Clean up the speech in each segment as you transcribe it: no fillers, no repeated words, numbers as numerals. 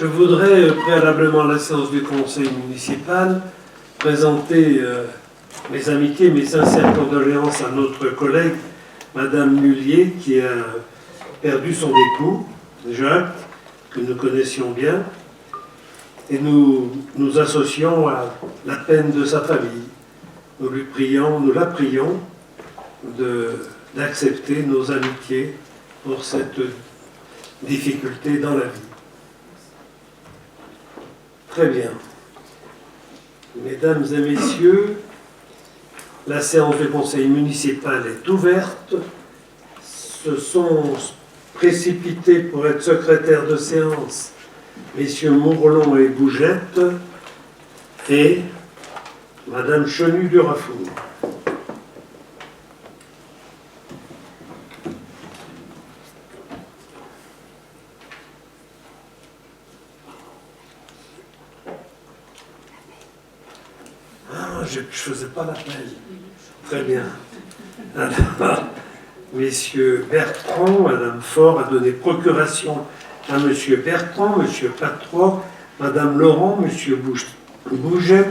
Je voudrais, préalablement à la séance du conseil municipal, présenter mes amitiés, mes sincères condoléances à notre collègue, Madame Mullier, qui a perdu son époux, Jacques, que nous connaissions bien, et nous nous associons à la peine de sa famille. Nous la prions d'accepter nos amitiés pour cette difficulté dans la vie. Très bien. Mesdames et messieurs, la séance du conseil municipal est ouverte. Se sont précipités pour être secrétaires de séance messieurs Mourlon et Bougette et Madame Chenu-Durafour. Je ne faisais pas l'appel. Très bien. Alors, messieurs Bertrand, Madame Faure a donné procuration à Monsieur Bertrand, Monsieur Patrois, Madame Laurent, Monsieur Bouget,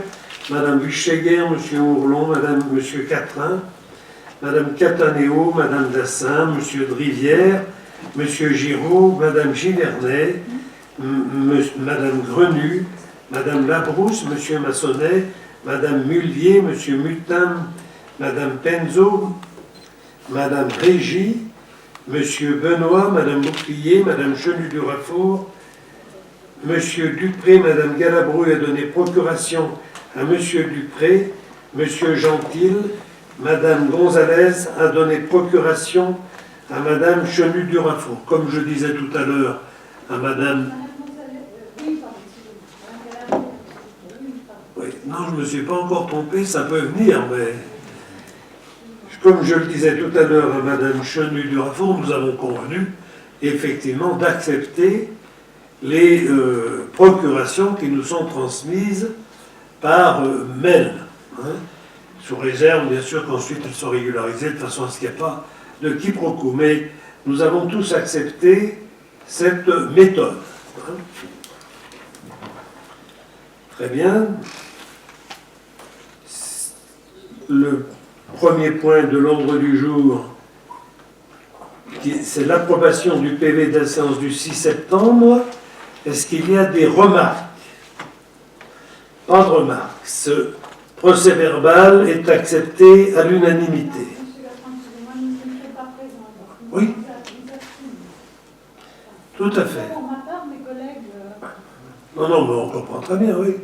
Madame Bucheguer, Monsieur Ourlon, Monsieur Catrin, Madame Catanéo, Madame Dassin, Monsieur de Rivière, Monsieur Giraud, Madame Givernet, Madame Grenu, Madame Labrousse, Monsieur Massonnet, Madame Mullier, Monsieur Mutin, Madame Penzo, Madame Régie, Monsieur Benoît, Madame Bouclier, Madame Chenu-Durafour, Monsieur Dupré, Madame Galabru a donné procuration à Monsieur Dupré, Monsieur Gentil, Madame Gonzalez a donné procuration à Madame Chenu-Durafour. Comme je disais tout à l'heure à Madame... Oui, non, je ne me suis pas encore trompé, ça peut venir, mais... Comme je le disais tout à l'heure à Madame Chenu-Durafour, nous avons convenu, effectivement, d'accepter les procurations qui nous sont transmises par mail, hein, sous réserve, bien sûr, qu'ensuite elles soient régularisées de façon à ce qu'il n'y ait pas de quiproquo. Mais nous avons tous accepté cette méthode. Hein. Très bien. Le premier point de l'ordre du jour, c'est l'approbation du PV de la séance du 6 septembre. Est-ce qu'il y a des remarques? Pas de remarques. Ce procès-verbal est accepté à l'unanimité. Oui. Tout à fait. Non, non, mais on comprend très bien, oui.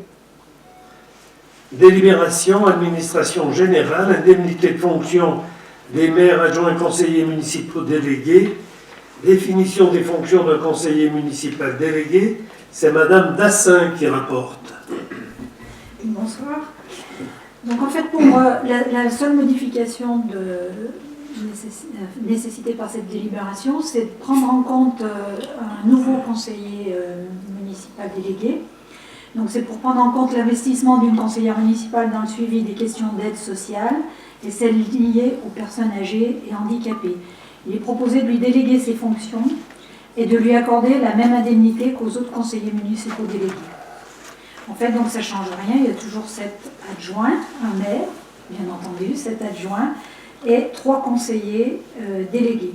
Délibération, administration générale, indemnité de fonction des maires, adjoints, conseillers municipaux délégués, définition des fonctions d'un conseiller municipal délégué. C'est Madame Dassin qui rapporte. Bonsoir. Donc en fait, pour la seule modification nécessitée par cette délibération, c'est de prendre en compte un nouveau conseiller municipal délégué. Donc c'est pour prendre en compte l'investissement d'une conseillère municipale dans le suivi des questions d'aide sociale et celles liées aux personnes âgées et handicapées. Il est proposé de lui déléguer ses fonctions et de lui accorder la même indemnité qu'aux autres conseillers municipaux délégués. En fait, donc ça ne change rien, il y a toujours 7 adjoints, un maire, bien entendu, 7 adjoints, et 3 conseillers délégués.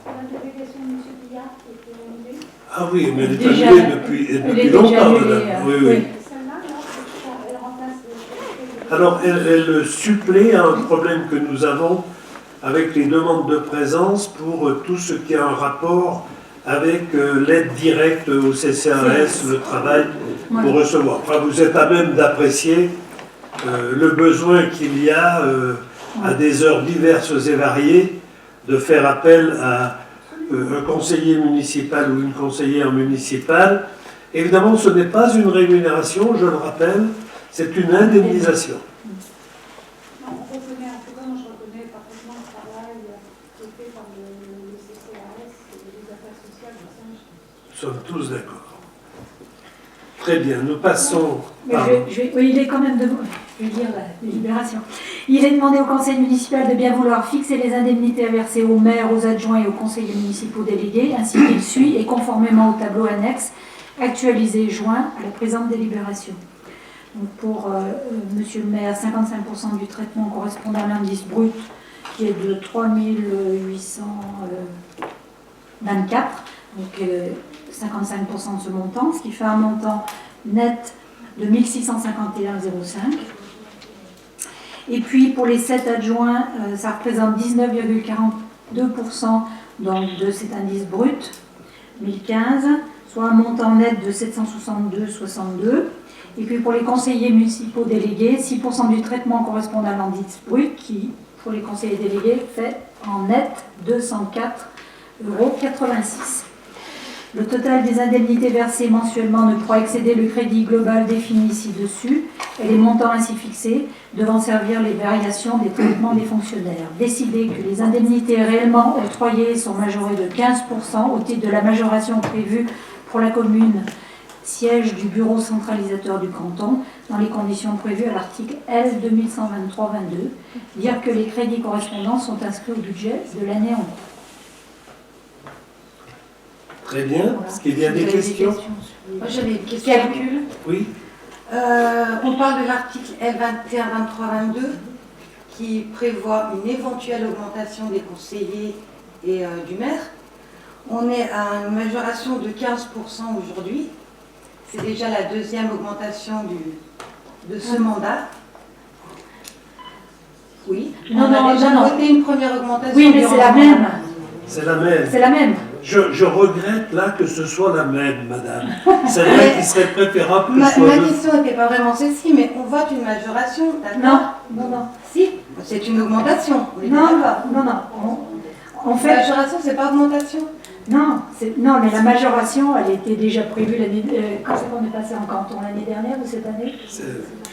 La délégation de M. Billard qui était annulée. Ah oui, mais elle est annulée depuis longtemps, madame. Oui, oui. Elle remplace. Alors, elle supplée à un problème que nous avons avec les demandes de présence pour tout ce qui a un rapport avec l'aide directe au CCAS, le travail pour recevoir. Enfin, vous êtes à même d'apprécier le besoin qu'il y a à des heures diverses et variées de faire appel à un conseiller municipal ou une conseillère municipale. Évidemment, ce n'est pas une rémunération, je le rappelle, c'est une indemnisation. Non, on reconnaît, en tout cas, moi je reconnais parfaitement le travail qui est fait par le CCAS et les affaires sociales de Saint-Jean. Nous sommes tous d'accord. Très bien, nous passons... Oui, il est quand même de... Je vais lire la délibération. Il est demandé au conseil municipal de bien vouloir fixer les indemnités à verser aux maires, aux adjoints et aux conseillers municipaux délégués, ainsi qu'il suit et conformément au tableau annexe actualisé et joint à la présente délibération. Donc pour monsieur le maire, 55% du traitement correspond à l'indice brut qui est de 3824, donc 55% de ce montant, ce qui fait un montant net de 1651,05. Et puis pour les 7 adjoints, ça représente 19,42% donc de cet indice brut 1015, soit un montant net de 762,62. Et puis pour les conseillers municipaux délégués, 6% du traitement correspond à l'indice brut qui, pour les conseillers délégués, fait en net 204,86 €. Le total des indemnités versées mensuellement ne pourra excéder le crédit global défini ci-dessus et les montants ainsi fixés devant servir les variations des traitements des fonctionnaires. Décider que les indemnités réellement octroyées sont majorées de 15% au titre de la majoration prévue pour la commune siège du bureau centralisateur du canton dans les conditions prévues à l'article L 2123-22. Dire que les crédits correspondants sont inscrits au budget de l'année en cours. Très bien. Est-ce qu'il y a des questions? Moi j'avais une question. Calcul. Oui. On parle de l'article L21-23-22 qui prévoit une éventuelle augmentation des conseillers et du maire. On est à une majoration de 15% aujourd'hui. C'est déjà la deuxième augmentation de ce mandat. Oui. On a déjà voté une première augmentation. Oui, mais c'est la même. C'est la même. C'est la même. Je regrette là que ce soit la même, madame. C'est vrai qu'il serait préférable que ce soit... Ma question n'était pas vraiment celle-ci, mais on vote une majoration, d'accord? Non. Si, c'est une augmentation. On est Non, d'accord. non. En fait, Majoration, c'est pas augmentation? non, mais la majoration, elle était déjà prévue l'année. Quand c'est qu'on est passé en canton l'année dernière ou cette année? Je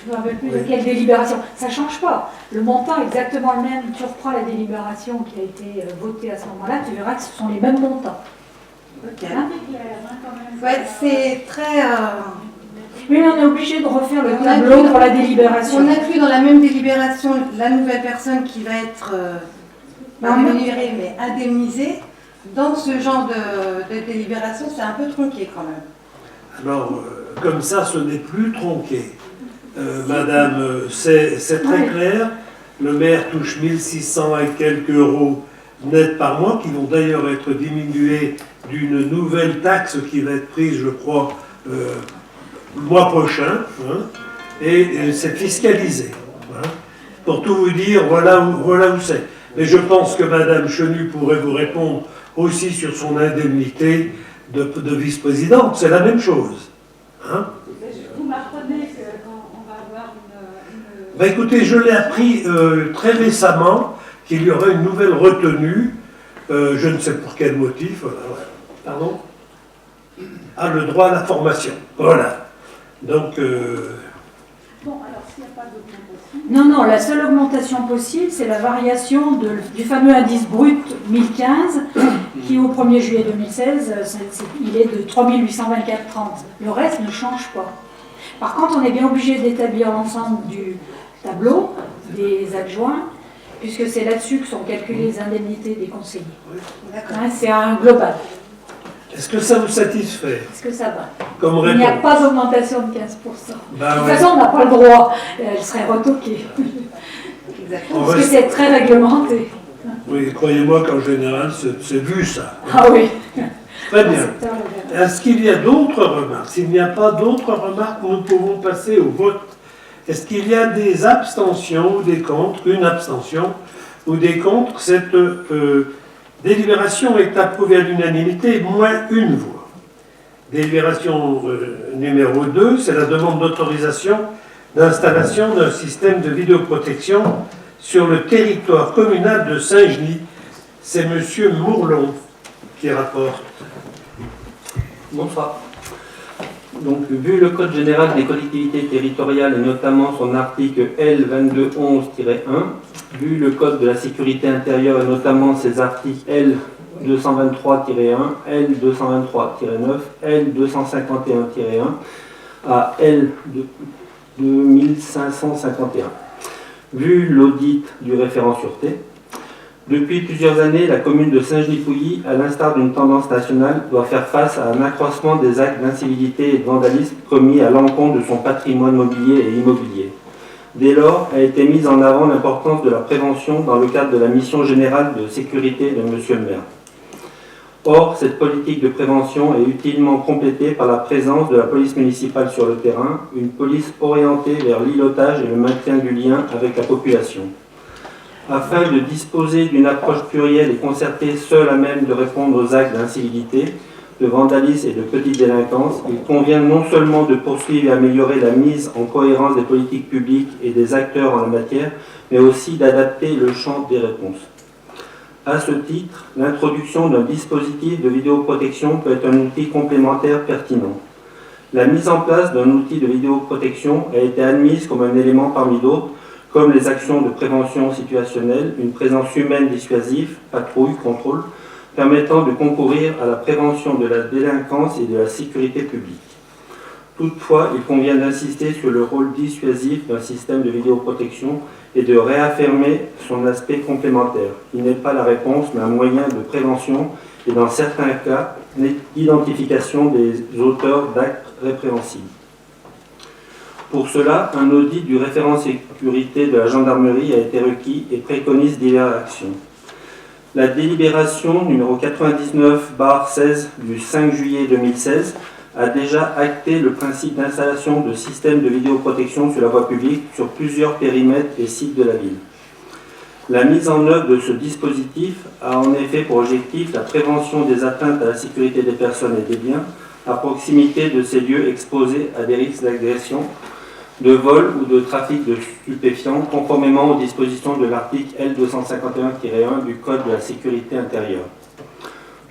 ne me rappelle plus de quelle délibération. Ça ne change pas. Le montant est exactement le même. Tu reprends la délibération qui a été votée à ce moment-là, tu verras que ce sont les mêmes montants. Ok. Hein? Ouais, c'est très. Oui, mais on est obligé de refaire le On tableau inclut- pour la délibération. On inclut dans la même délibération la nouvelle personne qui va être pas rémunérée mais indemnisée. Dans ce genre de délibération, c'est un peu tronqué quand même. Alors, comme ça, ce n'est plus tronqué. Madame, c'est très clair. Le maire touche 1600 et quelques euros net par mois, qui vont d'ailleurs être diminués d'une nouvelle taxe qui va être prise, je crois, le mois prochain. Hein, et c'est fiscalisé. Hein. Pour tout vous dire, voilà où c'est. Mais je pense que Madame Chenu pourrait vous répondre aussi sur son indemnité de vice-présidente. C'est la même chose. Hein? Vous m'apprenez qu'on va avoir une... Ben écoutez, je l'ai appris très récemment qu'il y aurait une nouvelle retenue. Je ne sais pour quel motif. Voilà. Pardon? Ah, le droit à la formation. Voilà. Donc... Bon, alors s'il n'y a pas d'augmentation... Non, la seule augmentation possible, c'est la variation du fameux indice brut 1015, qui au 1er juillet 2016, il est de 3824,30. Le reste ne change pas. Par contre, on est bien obligé d'établir l'ensemble du tableau des adjoints, puisque c'est là-dessus que sont calculées les indemnités des conseillers. Hein, c'est un global. Est-ce que ça vous satisfait? Est-ce que ça va? Comme Il n'y a réponse? pas d'augmentation de 15%. Ben De toute ouais. façon, on n'a pas le droit. Elle serait retoquée. Exactement. On Parce que reste- c'est très réglementé. Oui, croyez-moi qu'en général, c'est vu ça. Ah oui. Très bien. C'est très réglementé. Est-ce qu'il y a d'autres remarques? S'il n'y a pas d'autres remarques, nous pouvons passer au vote. Est-ce qu'il y a des abstentions ou des contre? Une abstention ou des contre? Cette délibération est approuvée à l'unanimité, moins une voix. Délibération numéro 2, c'est la demande d'autorisation d'installation d'un système de vidéoprotection sur le territoire communal de Saint-Genis. C'est M. Mourlon qui rapporte. Bonsoir. Donc, vu le Code général des collectivités territoriales et notamment son article L2211-1, vu le Code de la sécurité intérieure et notamment ses articles L223-1, L223-9, L251-1 à L2551. Vu l'audit du référent sûreté, depuis plusieurs années, la commune de Saint-Genis-Pouilly, à l'instar d'une tendance nationale, doit faire face à un accroissement des actes d'incivilité et de vandalisme commis à l'encontre de son patrimoine mobilier et immobilier. Dès lors, a été mise en avant l'importance de la prévention dans le cadre de la mission générale de sécurité de Monsieur le maire. Or, cette politique de prévention est utilement complétée par la présence de la police municipale sur le terrain, une police orientée vers l'îlotage et le maintien du lien avec la population. Afin de disposer d'une approche plurielle et concertée seule à même de répondre aux actes d'incivilité, de vandalisme et de petite délinquance, il convient non seulement de poursuivre et améliorer la mise en cohérence des politiques publiques et des acteurs en la matière, mais aussi d'adapter le champ des réponses. À ce titre, l'introduction d'un dispositif de vidéoprotection peut être un outil complémentaire pertinent. La mise en place d'un outil de vidéoprotection a été admise comme un élément parmi d'autres, comme les actions de prévention situationnelle, une présence humaine dissuasive, patrouille, contrôle, permettant de concourir à la prévention de la délinquance et de la sécurité publique. Toutefois, il convient d'insister sur le rôle dissuasif d'un système de vidéoprotection et de réaffirmer son aspect complémentaire. Il n'est pas la réponse, mais un moyen de prévention et, dans certains cas, d'identification des auteurs d'actes répréhensibles. Pour cela, un audit du référent sécurité de la gendarmerie a été requis et préconise diverses actions. La délibération numéro 99/16 du 5 juillet 2016 a déjà acté le principe d'installation de systèmes de vidéoprotection sur la voie publique sur plusieurs périmètres et sites de la ville. La mise en œuvre de ce dispositif a en effet pour objectif la prévention des atteintes à la sécurité des personnes et des biens à proximité de ces lieux exposés à des risques d'agression, de vol ou de trafic de stupéfiants, conformément aux dispositions de l'article L251-1 du Code de la sécurité intérieure.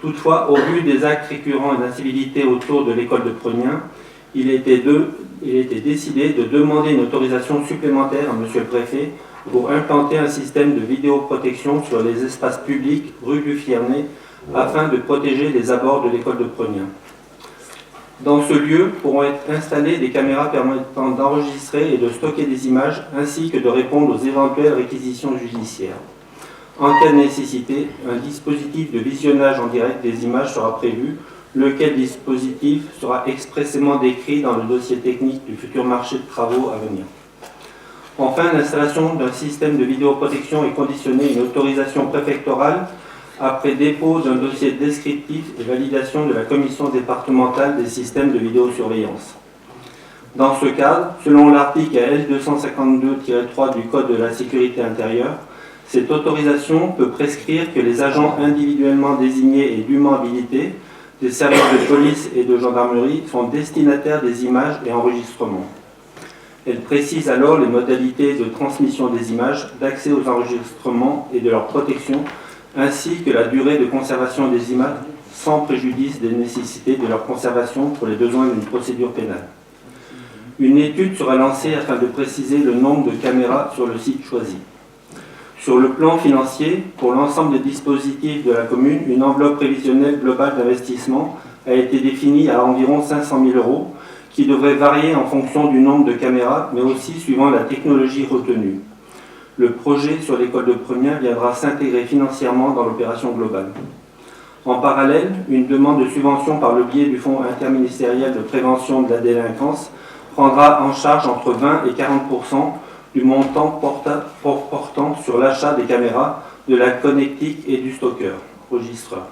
Toutefois, au vu des actes récurrents et d'incivilité autour de l'école de Pregnien, il a été décidé de demander une autorisation supplémentaire à Monsieur le Préfet pour implanter un système de vidéoprotection sur les espaces publics rue du Fierney afin de protéger les abords de l'école de Pregnien. Dans ce lieu pourront être installées des caméras permettant d'enregistrer et de stocker des images ainsi que de répondre aux éventuelles réquisitions judiciaires. En cas de nécessité, un dispositif de visionnage en direct des images sera prévu, lequel dispositif sera expressément décrit dans le dossier technique du futur marché de travaux à venir. Enfin, l'installation d'un système de vidéoprotection est conditionnée à une autorisation préfectorale après dépôt d'un dossier descriptif et validation de la commission départementale des systèmes de vidéosurveillance. Dans ce cadre, selon l'article L252-3 du Code de la sécurité intérieure, cette autorisation peut prescrire que les agents individuellement désignés et dûment habilités des services de police et de gendarmerie sont destinataires des images et enregistrements. Elle précise alors les modalités de transmission des images, d'accès aux enregistrements et de leur protection, ainsi que la durée de conservation des images sans préjudice des nécessités de leur conservation pour les besoins d'une procédure pénale. Une étude sera lancée afin de préciser le nombre de caméras sur le site choisi. Sur le plan financier, pour l'ensemble des dispositifs de la commune, une enveloppe prévisionnelle globale d'investissement a été définie à environ 500 000 €, qui devrait varier en fonction du nombre de caméras, mais aussi suivant la technologie retenue. Le projet sur l'école de Pregnien viendra s'intégrer financièrement dans l'opération globale. En parallèle, une demande de subvention par le biais du Fonds interministériel de prévention de la délinquance prendra en charge entre 20 et 40% du montant portant sur l'achat des caméras, de la connectique et du stocker, registreur.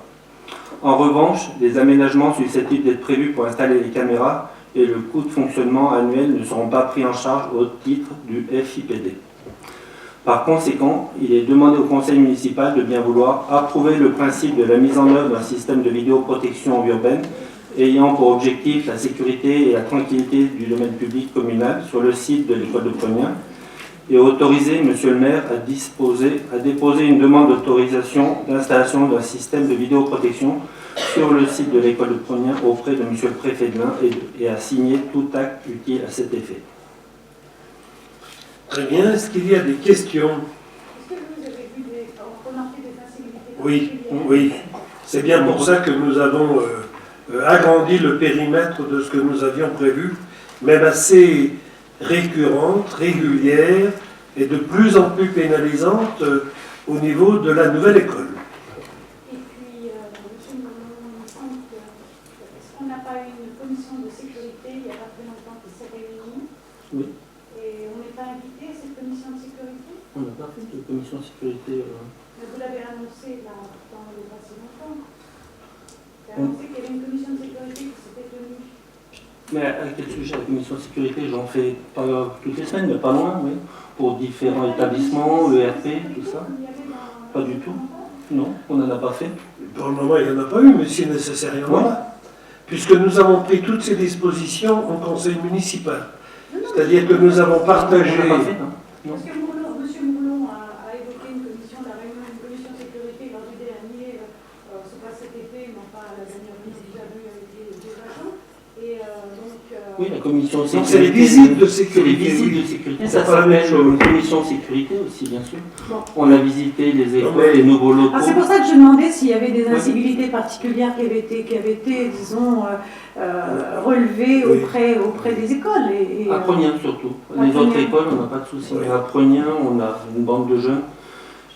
En revanche, les aménagements susceptibles d'être prévus pour installer les caméras et le coût de fonctionnement annuel ne seront pas pris en charge au titre du FIPD. Par conséquent, il est demandé au conseil municipal de bien vouloir approuver le principe de la mise en œuvre d'un système de vidéoprotection urbaine ayant pour objectif la sécurité et la tranquillité du domaine public communal sur le site de l'école de Pregnien et autoriser Monsieur le maire à déposer une demande d'autorisation d'installation d'un système de vidéoprotection sur le site de l'école de Pregnien auprès de Monsieur le préfet de l'Ain et à signer tout acte utile à cet effet. Très bien. Est-ce qu'il y a des questions? Est-ce que vous avez vu remarqué des incivilités Oui, particulières? oui. C'est bien pour ça que nous avons agrandi le périmètre de ce que nous avions prévu, même assez récurrente, régulière, est de plus en plus pénalisante au niveau de la nouvelle école. Et puis, monsieur Moulon, il me semble que, est-ce qu'on n'a pas eu une commission de sécurité il n'y a pas très longtemps qui s'est réunie? Oui. Et on n'est pas invité à cette commission de sécurité? On n'a pas fait de commission sécurité. Mais vous l'avez annoncé là, dans le passé longtemps. Vous avez annoncé qu'il y avait une commission de sécurité qui s'était tenue. Mais à quel sujet la commission de sécurité? J'en fais pas toutes les semaines, mais pas loin, oui. Pour différents établissements, ERP, tout ça. Pas du tout. Non, on n'en a pas fait. Pour le moment, il n'y en a pas eu, mais si nécessaire, il y en aura. Puisque nous avons pris toutes ces dispositions en conseil municipal. C'est-à-dire que nous avons partagé... On n'a pas fait, non. Parce que monsieur Moulon a évoqué une commission, la réunion d'une commission de sécurité lors du dernier, c'est pas cet été, mais enfin la dernière visite que j'avais eue avec les agents. Et donc. Oui, la commission de sécurité. Donc c'est les visites de C'est sécurité. les visites oui. de sécurité. C'est Ça pas la même s'appelle chose. commission de sécurité aussi, bien sûr. Bon. On a visité les écoles, mais- les nouveaux locaux. Ah, c'est pour ça que je demandais s'il y avait des incivilités particulières qui avaient été disons, relevées Oui. auprès des écoles. À Prognien surtout. À Les autres Prognien. écoles, on n'a pas de soucis. Oui. Mais à Prognien, on a une bande de jeunes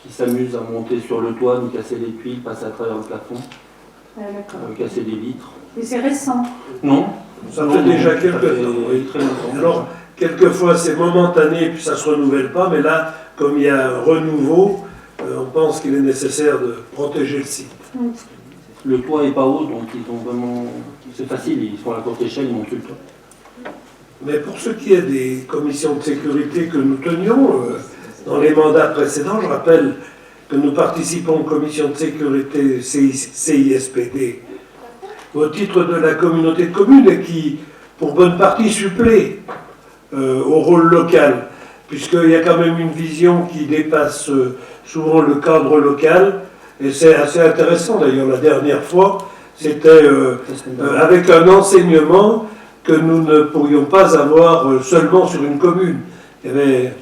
qui s'amusent à monter sur le toit, nous casser les tuiles, passer à travers le plafond, D'accord. casser des vitres. Et c'est récent. Non. Ça Non, fait déjà ça quelques fait temps. Oui. très longtemps. Alors, quelquefois, c'est momentané, puis ça ne se renouvelle pas, mais là, comme il y a un renouveau, on pense qu'il est nécessaire de protéger le site. Le toit n'est pas haut, donc ils ont vraiment. C'est facile, ils font à la courte échelle, ils montent sur le toit. Mais pour ce qui est des commissions de sécurité que nous tenions, dans les mandats précédents, je rappelle que nous participons aux commissions de sécurité CISPD au titre de la communauté de communes et qui, pour bonne partie, supplée au rôle local, puisqu'il y a quand même une vision qui dépasse souvent le cadre local, et c'est assez intéressant d'ailleurs. La dernière fois, c'était avec un enseignement que nous ne pourrions pas avoir seulement sur une commune. Il y avait...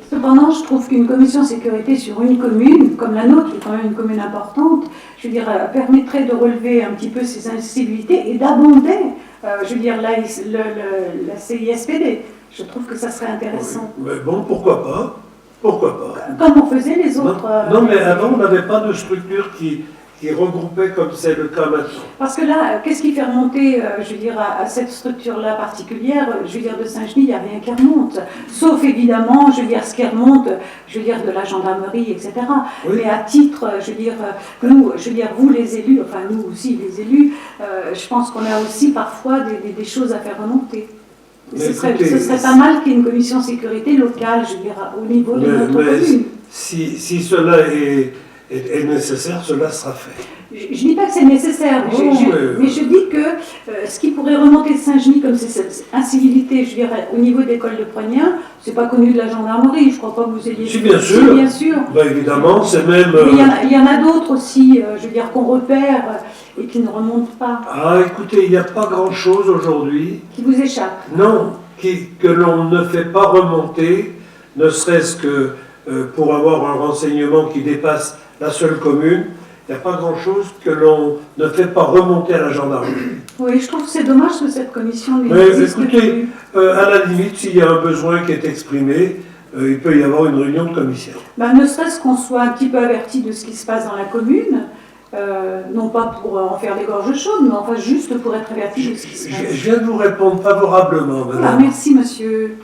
Cependant, je trouve qu'une commission sécurité sur une commune, comme la nôtre, qui est quand même une commune importante, je veux dire, permettrait de relever un petit peu ces incivilités et d'abonder, je veux dire, la CISPD. Je trouve que ça serait intéressant. Mais bon, pourquoi pas? Pourquoi pas? Comme on faisait les autres. Non, mais avant, on n'avait pas de structure qui regroupait comme c'est le cas maintenant. Parce que là, qu'est-ce qui fait remonter, je veux dire, à cette structure-là particulière, je veux dire, de Saint-Genis, il n'y a rien qui remonte. Sauf évidemment, je veux dire, ce qui remonte, je veux dire, de la gendarmerie, etc. Oui. Mais à titre, je veux dire, nous, je veux dire, vous les élus, enfin nous aussi les élus, je pense qu'on a aussi parfois des choses à faire remonter. Mais Ce serait écoutez, pas mal qu'il y ait une commission sécurité locale, je veux dire, au niveau de notre commune. Si cela est nécessaire, cela sera fait. Je ne dis pas que c'est nécessaire, mais, Oh, mais je dis que ce qui pourrait remonter de Saint-Genis comme cette incivilité, je dirais, au niveau de l'école de Prognien, c'est pas connu de la gendarmerie, je crois pas que vous ayez... Si, bien sûr. Si, bien sûr. Ben, évidemment, c'est même... Mais il y en a d'autres aussi, je veux dire, qu'on repère et qui ne remontent pas, Ah, écoutez, il n'y a pas grand-chose aujourd'hui, qui vous échappent. non, que l'on ne fait pas remonter, ne serait-ce que pour avoir un renseignement qui dépasse la seule commune. Il n'y a pas grand-chose que l'on ne fait pas remonter à la gendarmerie. Oui, je trouve que c'est dommage que cette commission Mais n'existe écoutez, plus. à la limite, s'il y a un besoin qui est exprimé, il peut y avoir une réunion de commission. Ben, ne serait-ce qu'on soit un petit peu averti de ce qui se passe dans la commune, non pas pour en faire des gorges chaudes, mais enfin juste pour être averti de ce qui se Je passe. viens de vous répondre favorablement, Voilà, madame. merci monsieur.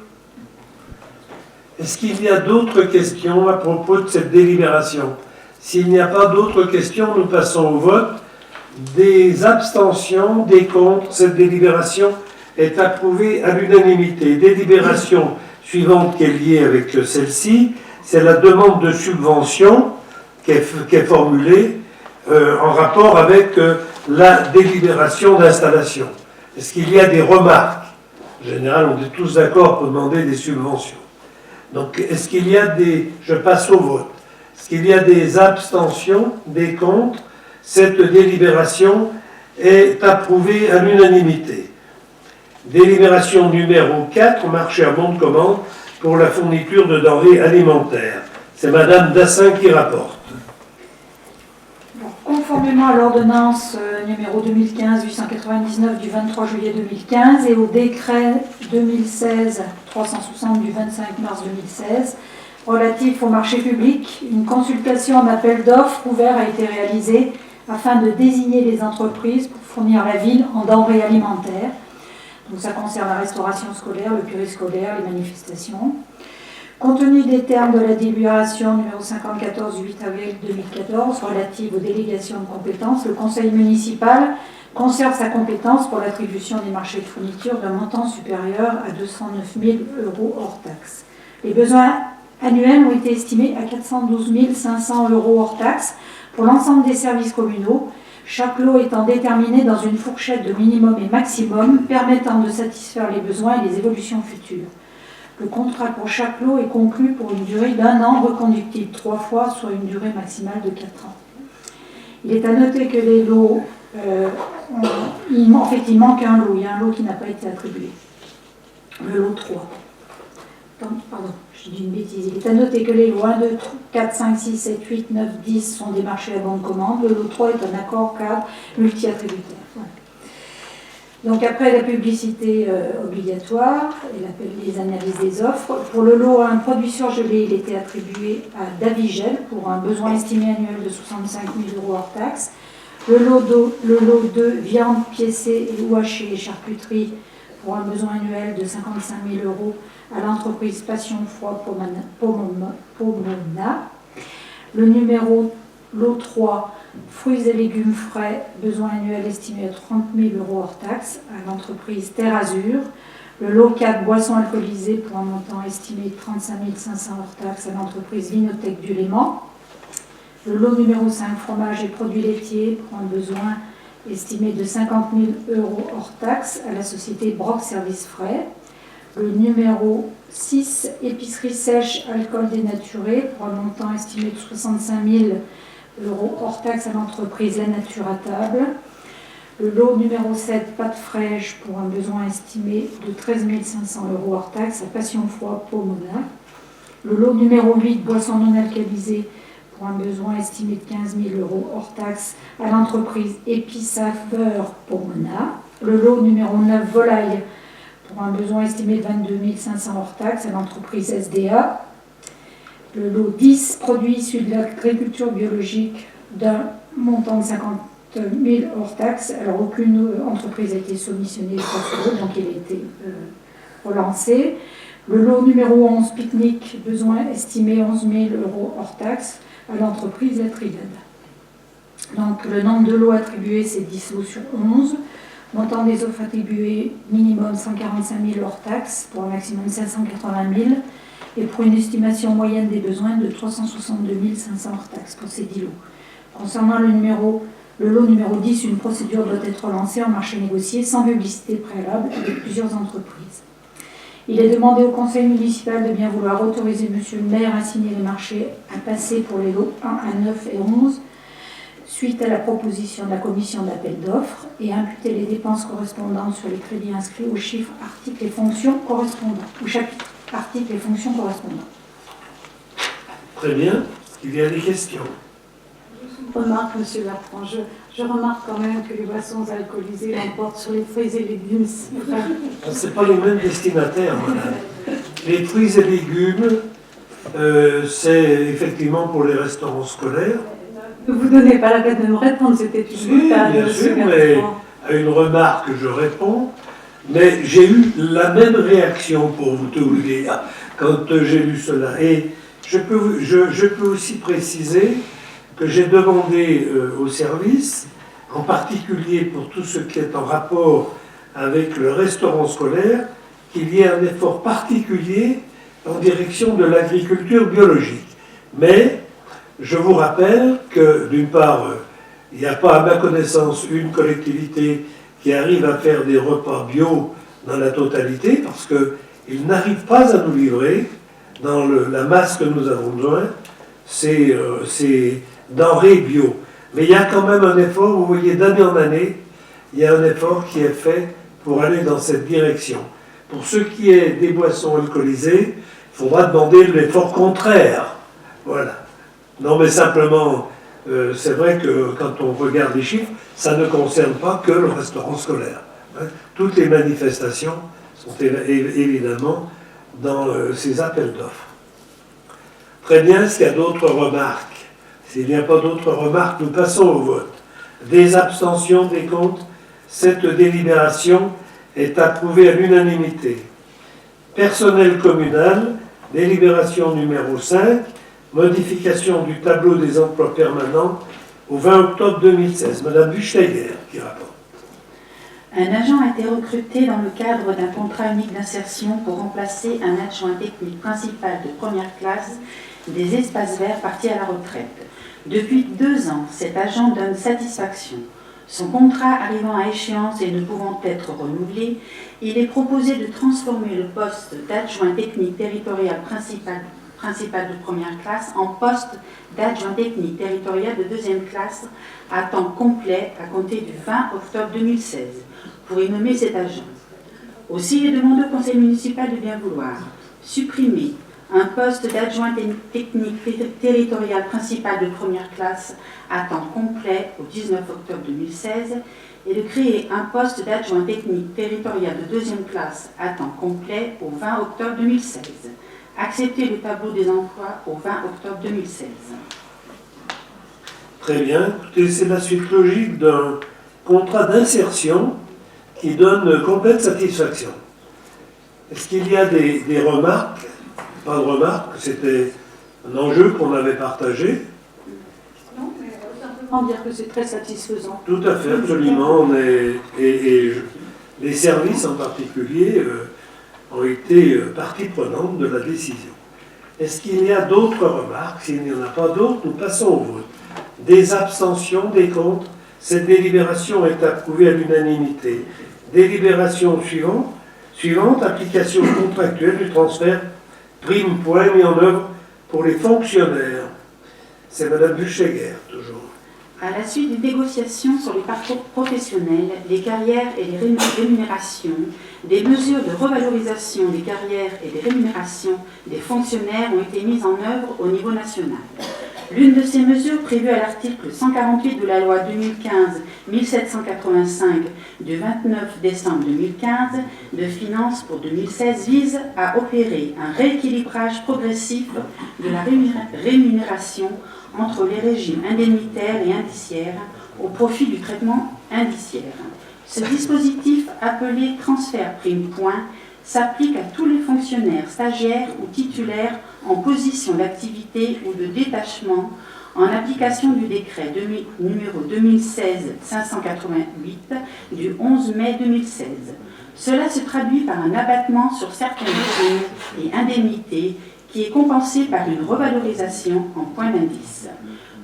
Est-ce qu'il y a d'autres questions à propos de cette délibération? S'il n'y a pas d'autres questions, nous passons au vote. Des abstentions, des contre, cette délibération est approuvée à l'unanimité. Délibération suivante qui est liée avec celle-ci, c'est la demande de subvention qui est formulée en rapport avec la délibération d'installation. Est-ce qu'il y a des remarques? En général, on est tous d'accord pour demander des subventions. Donc, est-ce qu'il y a des... Je passe au vote. Est-ce qu'il y a des abstentions, des contre? Cette délibération est approuvée à l'unanimité. Délibération numéro 4, marché à bon de commande pour la fourniture de denrées alimentaires. C'est Madame Dassin qui rapporte. Conformément à l'ordonnance numéro 2015-899 du 23 juillet 2015 et au décret 2016-360 du 25 mars 2016, relatif au marché public, une consultation en appel d'offres ouvert a été réalisée afin de désigner les entreprises pour fournir la ville en denrées alimentaires. Donc ça concerne la restauration scolaire, le périscolaire, les manifestations. Compte tenu des termes de la délibération numéro 54 du 8 avril 2014 relative aux délégations de compétences, le conseil municipal conserve sa compétence pour l'attribution des marchés de fourniture d'un montant supérieur à 209 000 € hors taxes. Les besoins annuels ont été estimés à 412 500 € hors taxes pour l'ensemble des services communaux, chaque lot étant déterminé dans une fourchette de minimum et maximum permettant de satisfaire les besoins et les évolutions futures. Le contrat pour chaque lot est conclu pour une durée d'1 an, reconductible 3 fois, soit une durée maximale de 4 ans. Il est à noter que les lots, il manque un lot, il y a un lot qui n'a pas été attribué, le lot 3. Pardon, je dis une bêtise. Il est à noter que les lots 1, 2, 4, 5, 6, 7, 8, 9, 10 sont des marchés à bonne commande. Le lot 3 est un accord cadre multi-attributaire. Voilà. Donc après la publicité obligatoire et les analyses des offres, pour le lot 1, produit surgelé, il était attribué à Davigel pour un besoin estimé annuel de 65 000 € hors taxes. Le lot 2, viande piécée et ou hachée et charcuterie pour un besoin annuel de 55 000 € à l'entreprise Passion Froid Pomona. Le numéro lot 3, fruits et légumes frais, besoin annuel estimé à 30 000 € hors taxes à l'entreprise Terre Azur. Le lot 4, boissons alcoolisées pour un montant estimé de 35 500 € hors taxes à l'entreprise Vinothèque du Léman. Le lot numéro 5, fromage et produits laitiers pour un besoin estimé de 50 000 € hors taxes à la société Brock Service Frais. Le numéro 6, épicerie sèche, alcool dénaturé pour un montant estimé de 65 000 € hors taxes à l'entreprise La Nature à Table. Le lot numéro 7, pâtes fraîches pour un besoin estimé de 13 500 € hors taxes à Passion Froid Pomona. Le lot numéro 8, boissons non alcoolisées pour un besoin estimé de 15 000 € hors taxes à l'entreprise Épicafeur Pomona. Le lot numéro 9, volaille pour un besoin estimé de 22 500 € hors taxes à l'entreprise SDA. Le lot 10, produits issus de l'agriculture biologique d'un montant de 50 000 € hors taxes. Alors aucune entreprise a été soumissionnée pour ce lot, donc il a été relancé. Le lot numéro 11, pique-nique, besoin estimé 11 000 € hors taxes à l'entreprise La Trinidad. Donc le nombre de lots attribués, c'est 10 lots sur 11. Montant des offres attribuées, minimum 145 000 € hors taxes pour un maximum de 580 000 et pour une estimation moyenne des besoins de 362 500 € hors taxes pour ces 10 lots. Concernant le lot numéro 10, une procédure doit être lancée en marché négocié sans publicité préalable avec plusieurs entreprises. Il est demandé au conseil municipal de bien vouloir autoriser monsieur le maire à signer les marchés à passer pour les lots 1 à 9 et 11 suite à la proposition de la commission d'appel d'offres et imputer les dépenses correspondantes sur les crédits inscrits aux chiffres, articles et fonctions correspondants, ou chapitre, articles et fonctions correspondants. Très bien. Il y a des questions. Remarque, monsieur Bertrand, je remarque quand même que les boissons alcoolisées l'emportent sur les fruits et légumes. Ce pas les mêmes destinataires, madame. Les fruits et légumes, c'est effectivement pour les restaurants scolaires. Ne vous donnez pas la peine de me répondre, c'était une Si, boutade, bien monsieur sûr, mais Bertrand. à une remarque, je réponds. Mais j'ai eu la même réaction, pour vous tout vous dire, quand j'ai lu cela. Et je peux aussi préciser que j'ai demandé au service, en particulier pour tout ce qui est en rapport avec le restaurant scolaire, qu'il y ait un effort particulier en direction de l'agriculture biologique. Mais je vous rappelle que, d'une part, il n'y a pas, à ma connaissance, une collectivité qui arrive à faire des repas bio dans la totalité, parce qu'ils n'arrivent pas à nous livrer, dans la masse que nous avons besoin, c'est denrées bio. Mais il y a quand même un effort, vous voyez, d'année en année, il y a un effort qui est fait pour aller dans cette direction. Pour ce qui est des boissons alcoolisées, il faudra demander l'effort contraire. Voilà. Non, mais simplement, c'est vrai que quand on regarde les chiffres, ça ne concerne pas que le restaurant scolaire. Hein. Toutes les manifestations sont évidemment dans ces appels d'offres. Très bien, est-ce qu'il y a d'autres remarques? S'il n'y a pas d'autres remarques, nous passons au vote. Des abstentions, des comptes. Cette délibération est approuvée à l'unanimité. Personnel communal, délibération numéro 5, modification du tableau des emplois permanents au 20 octobre 2016. Madame Buchsteiger qui rapporte. Un agent a été recruté dans le cadre d'un contrat unique d'insertion pour remplacer un adjoint technique principal de première classe des espaces verts partis à la retraite. Depuis 2 ans, cet agent donne satisfaction. Son contrat arrivant à échéance et ne pouvant être renouvelé, il est proposé de transformer le poste d'adjoint technique territorial principal de première classe en poste d'adjoint technique territorial de deuxième classe à temps complet à compter du 20 octobre 2016 pour y nommer cet agent. Aussi, il est demandé au conseil municipal de bien vouloir supprimer un poste d'adjoint technique territorial principal de première classe à temps complet au 19 octobre 2016 et de créer un poste d'adjoint technique territorial de deuxième classe à temps complet au 20 octobre 2016. Accepter le tableau des emplois au 20 octobre 2016. Très bien. Écoutez, c'est la suite logique d'un contrat d'insertion qui donne complète satisfaction. Est-ce qu'il y a des remarques? Pas de remarques, c'était un enjeu qu'on avait partagé. Non, mais Simplement dire que c'est très satisfaisant. Tout à fait, absolument. Les services en particulier ont été partie prenante de la décision. Est-ce qu'il y a d'autres remarques? S'il n'y en a pas d'autres, nous passons au vote. Des abstentions, des contre. Cette délibération est approuvée à l'unanimité. Délibération suivante, application contractuelle du transfert prime point mis en œuvre pour les fonctionnaires. C'est Madame Buchsteiger, toujours. À la suite des négociations sur les parcours professionnels, les carrières et les rémunérations, des mesures de revalorisation des carrières et des rémunérations des fonctionnaires ont été mises en œuvre au niveau national. L'une de ces mesures prévues à l'article 148 de la loi 2015-1785 du 29 décembre 2015 de finances pour 2016 vise à opérer un rééquilibrage progressif de la rémunération entre les régimes indemnitaires et indiciaires au profit du traitement indiciaire. Ce dispositif, appelé transfert prime point, s'applique à tous les fonctionnaires, stagiaires ou titulaires en position d'activité ou de détachement en application du décret numéro 2016-588 du 11 mai 2016. Cela se traduit par un abattement sur certaines régimes et indemnités qui est compensé par une revalorisation en point d'indice.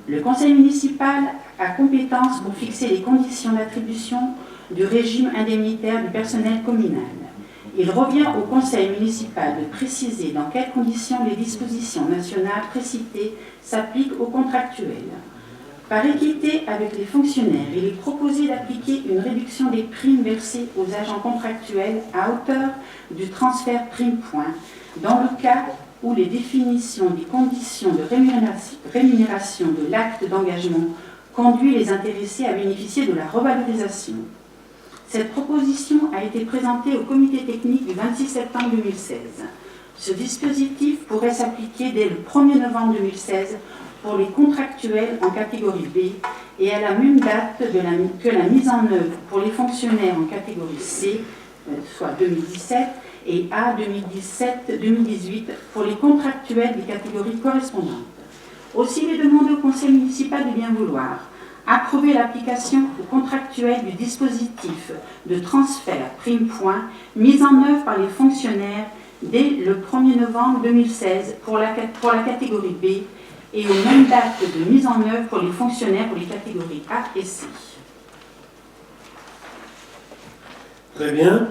Le conseil municipal a compétence pour fixer les conditions d'attribution du régime indemnitaire du personnel communal. Il revient au conseil municipal de préciser dans quelles conditions les dispositions nationales précitées s'appliquent aux contractuels. Par équité avec les fonctionnaires, il est proposé d'appliquer une réduction des primes versées aux agents contractuels à hauteur du transfert prime point, dans le cas où les définitions des conditions de rémunération de l'acte d'engagement conduit les intéressés à bénéficier de la revalorisation. Cette proposition a été présentée au comité technique du 26 septembre 2016. Ce dispositif pourrait s'appliquer dès le 1er novembre 2016 pour les contractuels en catégorie B et à la même date que la mise en œuvre pour les fonctionnaires en catégorie C, soit 2017, et A 2017-2018 pour les contractuels des catégories correspondantes. Aussi, il est demandé au conseil municipal de bien vouloir approuver l'application aux contractuels du dispositif de transfert prime point mis en œuvre par les fonctionnaires dès le 1er novembre 2016 pour la catégorie B et aux mêmes dates de mise en œuvre pour les fonctionnaires pour les catégories A et C. Très bien.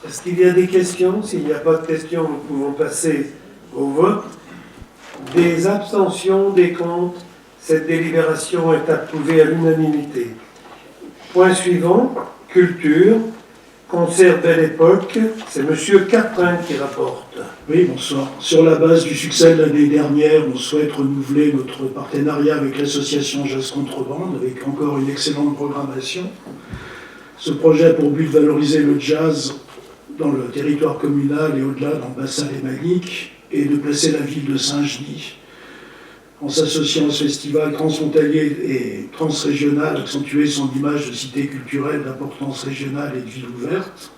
Est-ce qu'il y a des questions? S'il n'y a pas de questions, nous pouvons passer au vote. Des abstentions, des contre. Cette délibération est approuvée à l'unanimité. Point suivant, culture, concert Belle Époque. C'est M. Catrin qui rapporte. Oui, bonsoir. Sur la base du succès de l'année dernière, on souhaite renouveler notre partenariat avec l'association Jazz Contrebande, avec encore une excellente programmation. Ce projet a pour but de valoriser le jazz dans le territoire communal et au-delà dans le bassin lémanique et de placer la ville de Saint-Genis en s'associant à ce festival transfrontalier et transrégional, accentuer son image de cité culturelle d'importance régionale et de ville ouverte.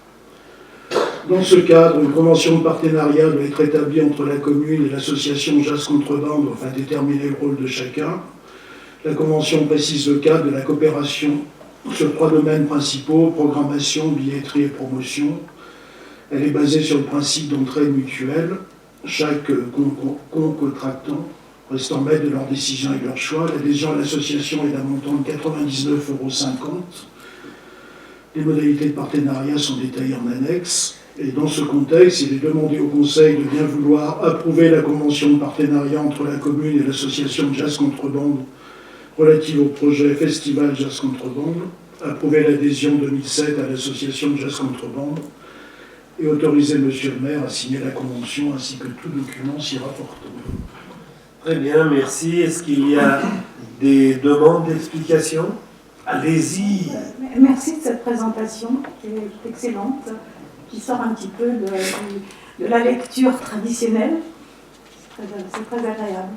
Dans ce cadre, une convention de partenariat doit être établie entre la commune et l'association Jazz Contrebande afin de déterminer le rôle de chacun. La convention précise le cadre de la coopération sur 3 domaines principaux, programmation, billetterie et promotion. Elle est basée sur le principe d'entraide mutuelle. Chaque co-contractant restant maître de leurs décisions et de leurs choix. L'adhésion à l'association est d'un montant de 99,50 €. Les modalités de partenariat sont détaillées en annexe. Et dans ce contexte, il est demandé au Conseil de bien vouloir approuver la convention de partenariat entre la commune et l'association Jazz Contrebande relative au projet Festival Jazz Contrebande, approuver l'adhésion 2007 à l'association Jazz Contrebande et autoriser Monsieur le maire à signer la convention ainsi que tout document s'y rapportant. Très bien, merci. Est-ce qu'il y a des demandes d'explication? Allez-y. Merci de cette présentation qui est excellente, qui sort un petit peu de la lecture traditionnelle. C'est très agréable.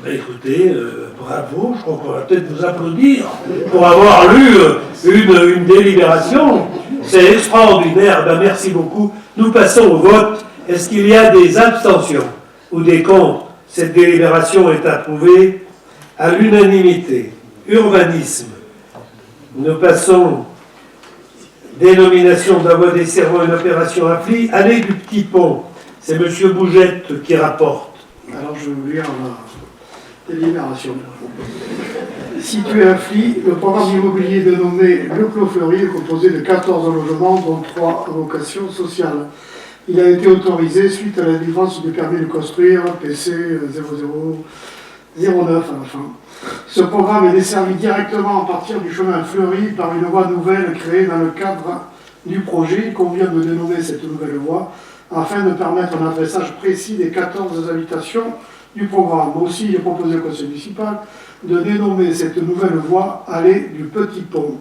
Ben écoutez, bravo, je crois qu'on va peut-être vous applaudir pour avoir lu une délibération. C'est extraordinaire, ben merci beaucoup. Nous passons au vote. Est-ce qu'il y a des abstentions ou des contre? Cette délibération est approuvée à l'unanimité. Urbanisme. Nous passons dénomination de la voie desservant une opération appli, allée du Petit Pont. C'est M. Bougette qui rapporte. Alors je vais vous lire la délibération. Situé à Fly, le programme immobilier dénommé Le Clos Fleuri est composé de 14 logements, dont 3 à vocation sociale. Il a été autorisé suite à la délivrance du permis de construire, PC 0009 à la fin. Ce programme est desservi directement à partir du chemin Fleury par une voie nouvelle créée dans le cadre du projet. Il convient de dénommer cette nouvelle voie afin de permettre un adressage précis des 14 habitations du programme. Aussi, il est proposé au conseil municipal de dénommer cette nouvelle voie allée du Petit Pont.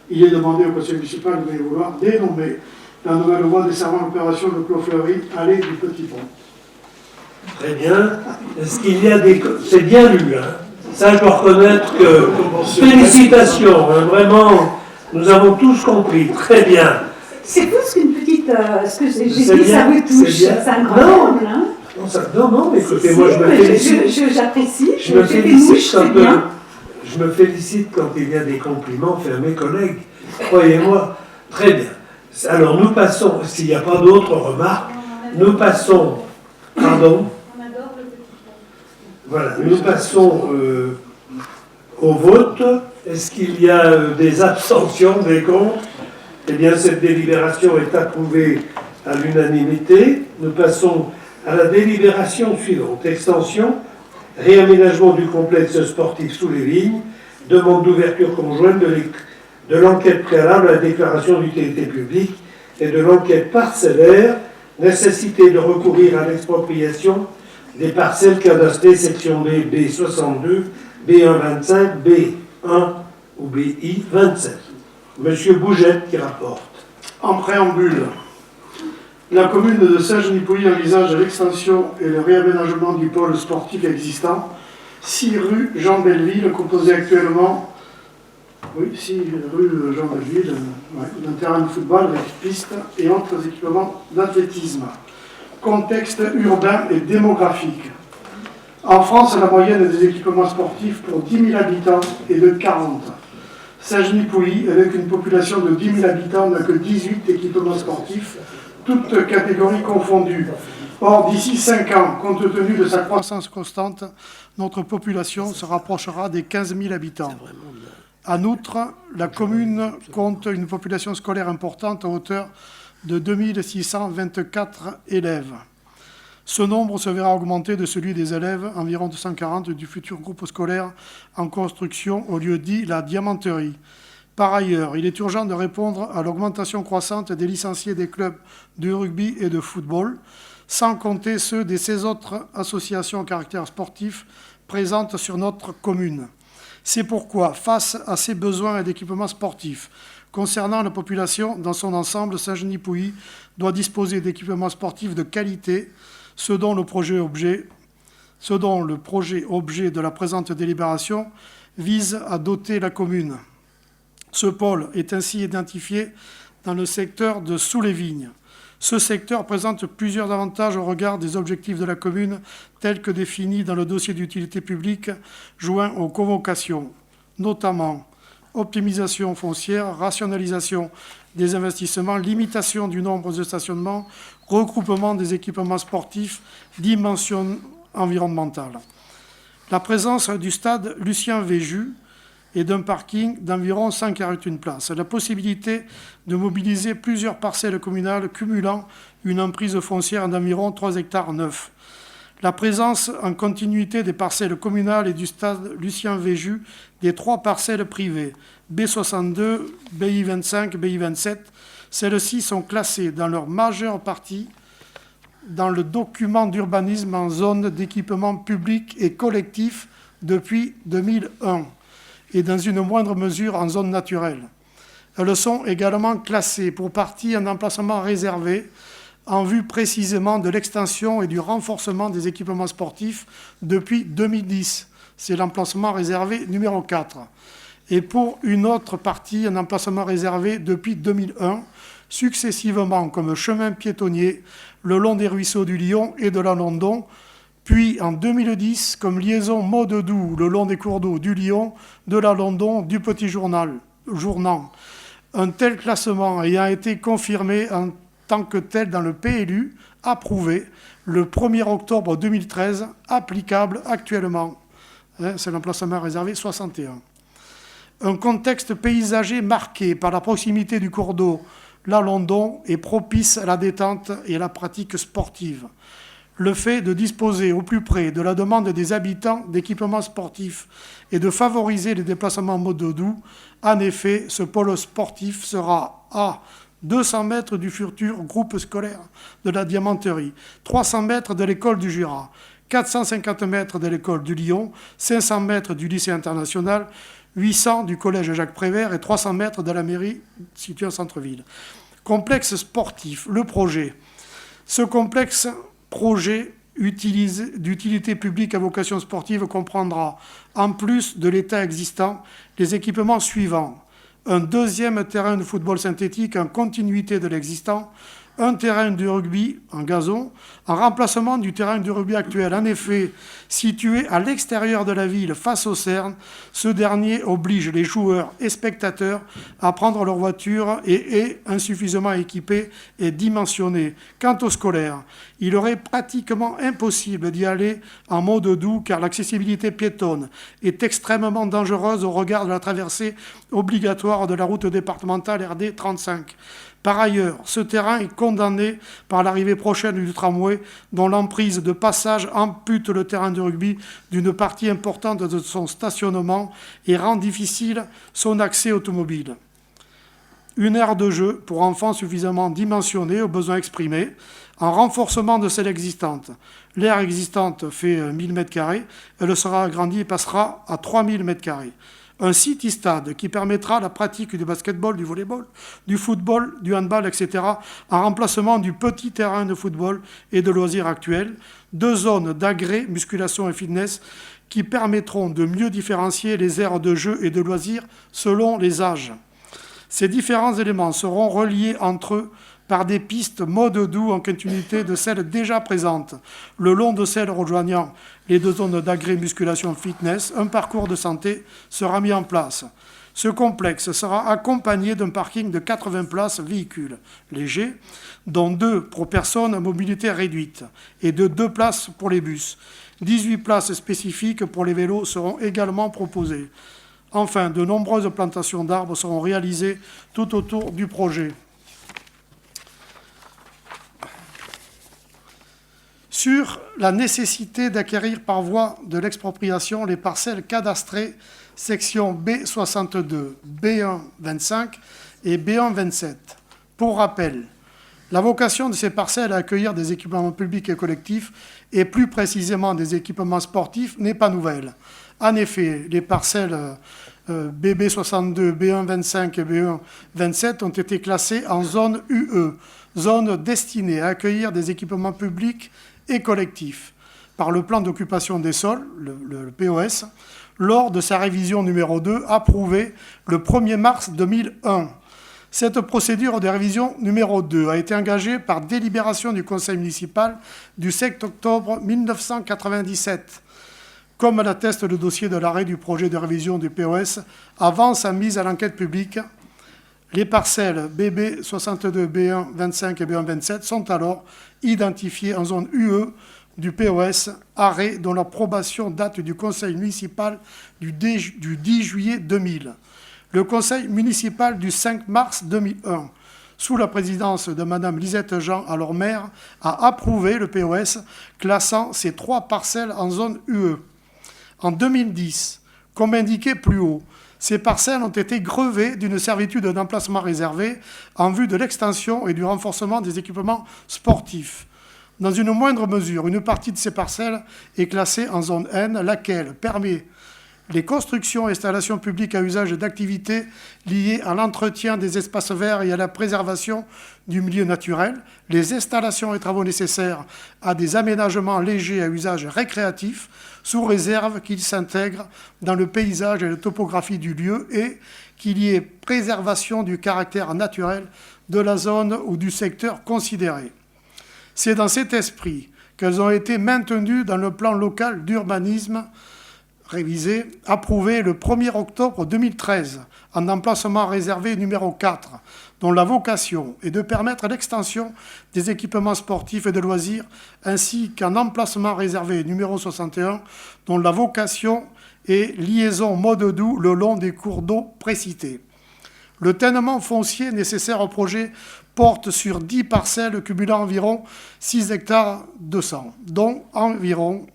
Il est demandé au conseil municipal de bien vouloir dénommer la nouvelle voie desservant l'opération de Clos Fleury allée du Petit Pont. Très bien. Est-ce qu'il y a des... C'est bien lu, hein. Ça, je dois reconnaître que... Félicitations, hein, vraiment, nous avons tous compris. Très bien. C'est plus qu'une petite... ce que j'ai dit, bien, ça vous touche. c'est bien. C'est incroyable, hein. Non, mais écoutez, moi je me félicite. J'apprécie. Je me félicite quand il y a des compliments faits à mes collègues. Croyez-moi. Très bien. Alors nous passons, s'il n'y a pas d'autres remarques, nous passons... Pardon? On adore le Petit Pont. Voilà, nous passons au vote. Est-ce qu'il y a des abstentions, des contre? Eh bien, cette délibération est approuvée à l'unanimité. Nous passons à la délibération suivante. Extension, réaménagement du complexe sportif sous les vignes, demande d'ouverture conjointe de l'enquête préalable à la déclaration d'utilité publique et de l'enquête parcellaire, nécessité de recourir à l'expropriation des parcelles cadastrées section B, B62, B125, B1 ou BI 27. Monsieur Bougette qui rapporte. En préambule, la commune de Saint-Genis-Pouilly envisage l'extension et le réaménagement du pôle sportif existant, 6 rue Jean Belleville, composé actuellement 6 rue Jean Belleville, d'un terrain de football avec piste et autres équipements d'athlétisme. Contexte urbain et démographique. En France, la moyenne des équipements sportifs pour 10 000 habitants est de 40. Saint-Genis-Pouilly, avec une population de 10 000 habitants, n'a que 18 équipements sportifs, toutes catégories confondues. Or, d'ici 5 ans, compte tenu de sa croissance constante, notre population se rapprochera des 15 000 habitants. En outre, la commune compte une population scolaire importante à hauteur de 2624 élèves. Ce nombre se verra augmenter de celui des élèves, environ 240, du futur groupe scolaire en construction au lieu dit la Diamanterie. Par ailleurs, il est urgent de répondre à l'augmentation croissante des licenciés des clubs de rugby et de football, sans compter ceux des 16 autres associations à caractère sportif présentes sur notre commune. C'est pourquoi, face à ces besoins d'équipements sportifs, concernant la population dans son ensemble, Saint-Genis-Pouilly doit disposer d'équipements sportifs de qualité, ce dont le projet objet ce dont le projet objet de la présente délibération vise à doter la commune. Ce pôle est ainsi identifié dans le secteur de Sous-les-Vignes. Ce secteur présente plusieurs avantages au regard des objectifs de la commune tels que définis dans le dossier d'utilité publique joint aux convocations, notamment optimisation foncière, rationalisation des investissements, limitation du nombre de stationnements, regroupement des équipements sportifs, dimension environnementale. La présence du stade Lucien Véju et d'un parking d'environ 141 places. La possibilité de mobiliser plusieurs parcelles communales cumulant une emprise foncière d'environ 3 hectares neufs. La présence en continuité des parcelles communales et du stade Lucien Véju des 3 parcelles privées, B62, BI25, BI27. Celles-ci sont classées dans leur majeure partie dans le document d'urbanisme en zone d'équipement public et collectif depuis 2001 et dans une moindre mesure en zone naturelle. Elles sont également classées pour partie en emplacement réservé en vue précisément de l'extension et du renforcement des équipements sportifs depuis 2010. C'est l'emplacement réservé numéro 4. Et pour une autre partie, un emplacement réservé depuis 2001, successivement comme chemin piétonnier le long des ruisseaux du Lion et de la London, puis en 2010 comme liaison Maude-Doux le long des cours d'eau du Lion, de la London, du Petit Journal. Un tel classement ayant été confirmé en tant que tel dans le PLU, approuvé le 1er octobre 2013, applicable actuellement. C'est l'emplacement réservé 61. Un contexte paysager marqué par la proximité du cours d'eau, la London, est propice à la détente et à la pratique sportive. Le fait de disposer au plus près de la demande des habitants d'équipements sportifs et de favoriser les déplacements en mode doux, en effet, ce pôle sportif sera à 200 mètres du futur groupe scolaire de la Diamanterie, 300 mètres de l'école du Jura, 450 mètres de l'école du Lion, 500 mètres du lycée international, 800 du collège Jacques Prévert et 300 mètres de la mairie située en centre-ville. Complexe sportif, le projet. Ce complexe projet d'utilité publique à vocation sportive comprendra, en plus de l'état existant, les équipements suivants. Un deuxième terrain de football synthétique en continuité de l'existant, un terrain de rugby en gazon, en remplacement du terrain de rugby actuel. En effet, situé à l'extérieur de la ville face au CERN, ce dernier oblige les joueurs et spectateurs à prendre leur voiture et est insuffisamment équipé et dimensionné. Quant aux scolaires, il aurait pratiquement impossible d'y aller en mode doux car l'accessibilité piétonne est extrêmement dangereuse au regard de la traversée obligatoire de la route départementale RD 35. Par ailleurs, ce terrain est condamné par l'arrivée prochaine du tramway dont l'emprise de passage ampute le terrain de rugby d'une partie importante de son stationnement et rend difficile son accès automobile. Une aire de jeu pour enfants suffisamment dimensionnée aux besoins exprimés, en renforcement de celle existante. L'aire existante fait 1000 m², elle sera agrandie et passera à 3000 m². Un city-stade qui permettra la pratique du basketball, du volleyball, du football, du handball, etc., en remplacement du petit terrain de football et de loisirs actuel. 2 zones d'agré, musculation et fitness, qui permettront de mieux différencier les aires de jeu et de loisirs selon les âges. Ces différents éléments seront reliés entre eux par des pistes mode doux en continuité de celles déjà présentes, le long de celles rejoignant les 2 zones d'agré musculation fitness. Un parcours de santé sera mis en place. Ce complexe sera accompagné d'un parking de 80 places véhicules légers, dont 2 pour personnes à mobilité réduite et de 2 places pour les bus. 18 places spécifiques pour les vélos seront également proposées. Enfin, de nombreuses plantations d'arbres seront réalisées tout autour du projet. Sur la nécessité d'acquérir par voie de l'expropriation les parcelles cadastrées section B62, B125 et B127. Pour rappel, la vocation de ces parcelles à accueillir des équipements publics et collectifs, et plus précisément des équipements sportifs, n'est pas nouvelle. En effet, les parcelles BB62, B125 et B127 ont été classées en zone UE, zone destinée à accueillir des équipements publics et collectifs. par le plan d'occupation des sols, le POS, lors de sa révision numéro 2, approuvée le 1er mars 2001. Cette procédure de révision numéro 2 a été engagée par délibération du conseil municipal du 7 octobre 1997. Comme l'atteste le dossier de l'arrêt du projet de révision du POS avant sa mise à l'enquête publique, les parcelles BB 62, B1 25 et B1 27 sont alors identifiées en zone UE du POS, arrêt dont l'approbation date du conseil municipal du 10 juillet 2000. Le conseil municipal du 5 mars 2001, sous la présidence de Mme Lisette Jean, alors maire, a approuvé le POS, classant ces 3 parcelles en zone UE. En 2010, comme indiqué plus haut, ces parcelles ont été grevées d'une servitude d'emplacement réservé en vue de l'extension et du renforcement des équipements sportifs. Dans une moindre mesure, une partie de ces parcelles est classée en zone N, laquelle permet les constructions et installations publiques à usage d'activités liées à l'entretien des espaces verts et à la préservation du milieu naturel, les installations et travaux nécessaires à des aménagements légers à usage récréatif, sous réserve qu'ils s'intègrent dans le paysage et la topographie du lieu et qu'il y ait préservation du caractère naturel de la zone ou du secteur considéré. C'est dans cet esprit qu'elles ont été maintenues dans le plan local d'urbanisme révisé, approuvé le 1er octobre 2013 en emplacement réservé numéro 4, dont la vocation est de permettre l'extension des équipements sportifs et de loisirs, ainsi qu'un emplacement réservé numéro 61, dont la vocation est liaison mode doux le long des cours d'eau précités. Le tènement foncier nécessaire au projet porte sur 10 parcelles cumulant environ 6 hectares 200, dont environ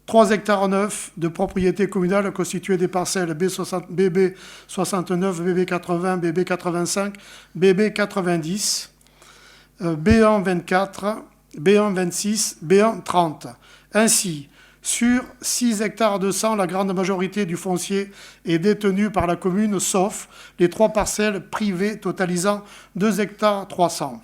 3 hectares 9 de propriété communale constituées des parcelles BB 69, BB 80, BB 85, BB 90, B1 24, B1 26, B1 30. Ainsi, sur 6 hectares 200, la grande majorité du foncier est détenue par la commune, sauf les 3 parcelles privées totalisant 2 hectares 300.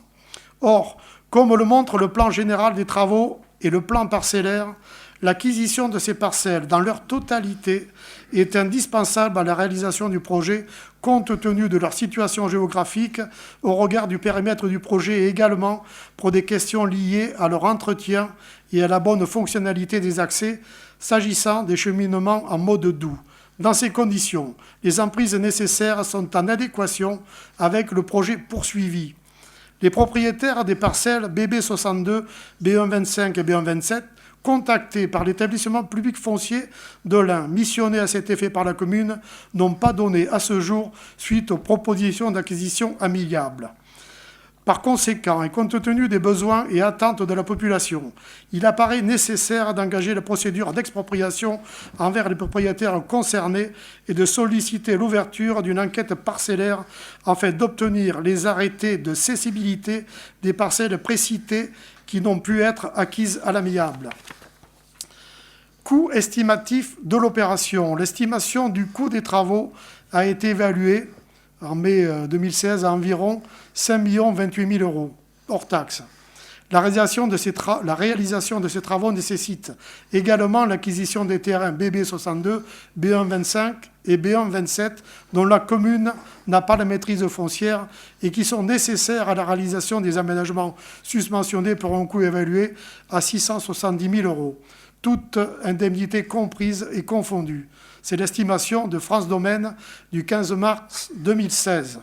Or, comme le montre le plan général des travaux et le plan parcellaire, l'acquisition de ces parcelles dans leur totalité est indispensable à la réalisation du projet compte tenu de leur situation géographique au regard du périmètre du projet et également pour des questions liées à leur entretien et à la bonne fonctionnalité des accès s'agissant des cheminements en mode doux. Dans ces conditions, les emprises nécessaires sont en adéquation avec le projet poursuivi. Les propriétaires des parcelles BB 62, B1 25 et B1 27 contactés par l'établissement public foncier de l'Ain, missionné à cet effet par la commune, n'ont pas donné à ce jour suite aux propositions d'acquisition amiable. Par conséquent, et compte tenu des besoins et attentes de la population, il apparaît nécessaire d'engager la procédure d'expropriation envers les propriétaires concernés et de solliciter l'ouverture d'une enquête parcellaire afin d'obtenir les arrêtés de cessibilité des parcelles précitées qui n'ont pu être acquises à l'amiable. Coût estimatif de l'opération. L'estimation du coût des travaux a été évaluée en mai 2016 à environ 5 028 000 €, hors taxes. La réalisation de ces travaux nécessite également l'acquisition des terrains BB 62, B1 25 et B1 27, dont la commune n'a pas la maîtrise foncière et qui sont nécessaires à la réalisation des aménagements susmentionnés pour un coût évalué à 670 000 €, toutes indemnités comprises et confondues. C'est l'estimation de France Domaine du 15 mars 2016.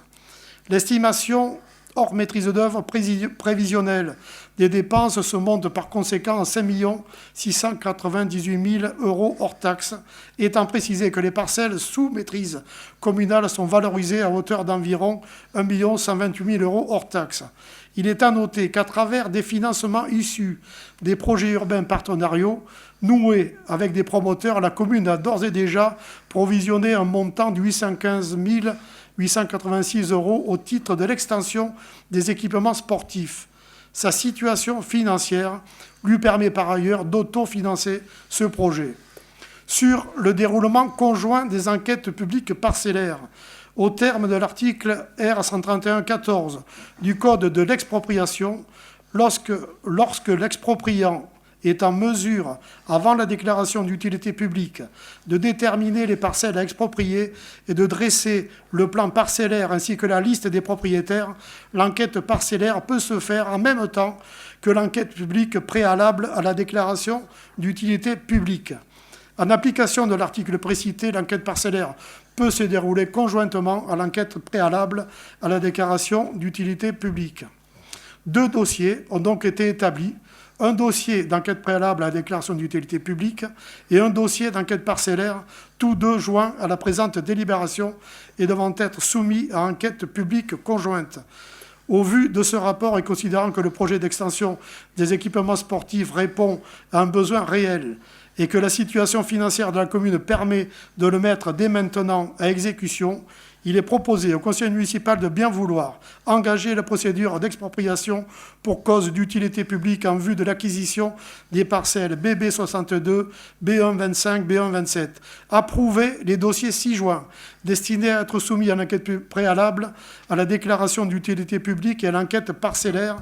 L'estimation hors maîtrise d'œuvre prévisionnelle des dépenses se monte par conséquent à 5 698 000 € hors taxes, étant précisé que les parcelles sous maîtrise communale sont valorisées à hauteur d'environ 1 128 000 € hors taxes. Il est à noter qu'à travers des financements issus des projets urbains partenariaux noués avec des promoteurs, la commune a d'ores et déjà provisionné un montant de 815 886 € au titre de l'extension des équipements sportifs. Sa situation financière lui permet par ailleurs d'autofinancer ce projet. Sur le déroulement conjoint des enquêtes publiques parcellaires, au terme de l'article R 131-14 du Code de l'expropriation, lorsque l'expropriant est en mesure, avant la déclaration d'utilité publique, de déterminer les parcelles à exproprier et de dresser le plan parcellaire ainsi que la liste des propriétaires, l'enquête parcellaire peut se faire en même temps que l'enquête publique préalable à la déclaration d'utilité publique. En application de l'article précité, l'enquête parcellaire peut se dérouler conjointement à l'enquête préalable à la déclaration d'utilité publique. 2 dossiers ont donc été établis, un dossier d'enquête préalable à la déclaration d'utilité publique et un dossier d'enquête parcellaire, tous 2 joints à la présente délibération et devant être soumis à enquête publique conjointe. Au vu de ce rapport et considérant que le projet d'extension des équipements sportifs répond à un besoin réel et que la situation financière de la commune permet de le mettre dès maintenant à exécution, il est proposé au conseil municipal de bien vouloir engager la procédure d'expropriation pour cause d'utilité publique en vue de l'acquisition des parcelles BB62, B125, B127. Approuver les dossiers ci-joints destinés à être soumis à l'enquête préalable à la déclaration d'utilité publique et à l'enquête parcellaire,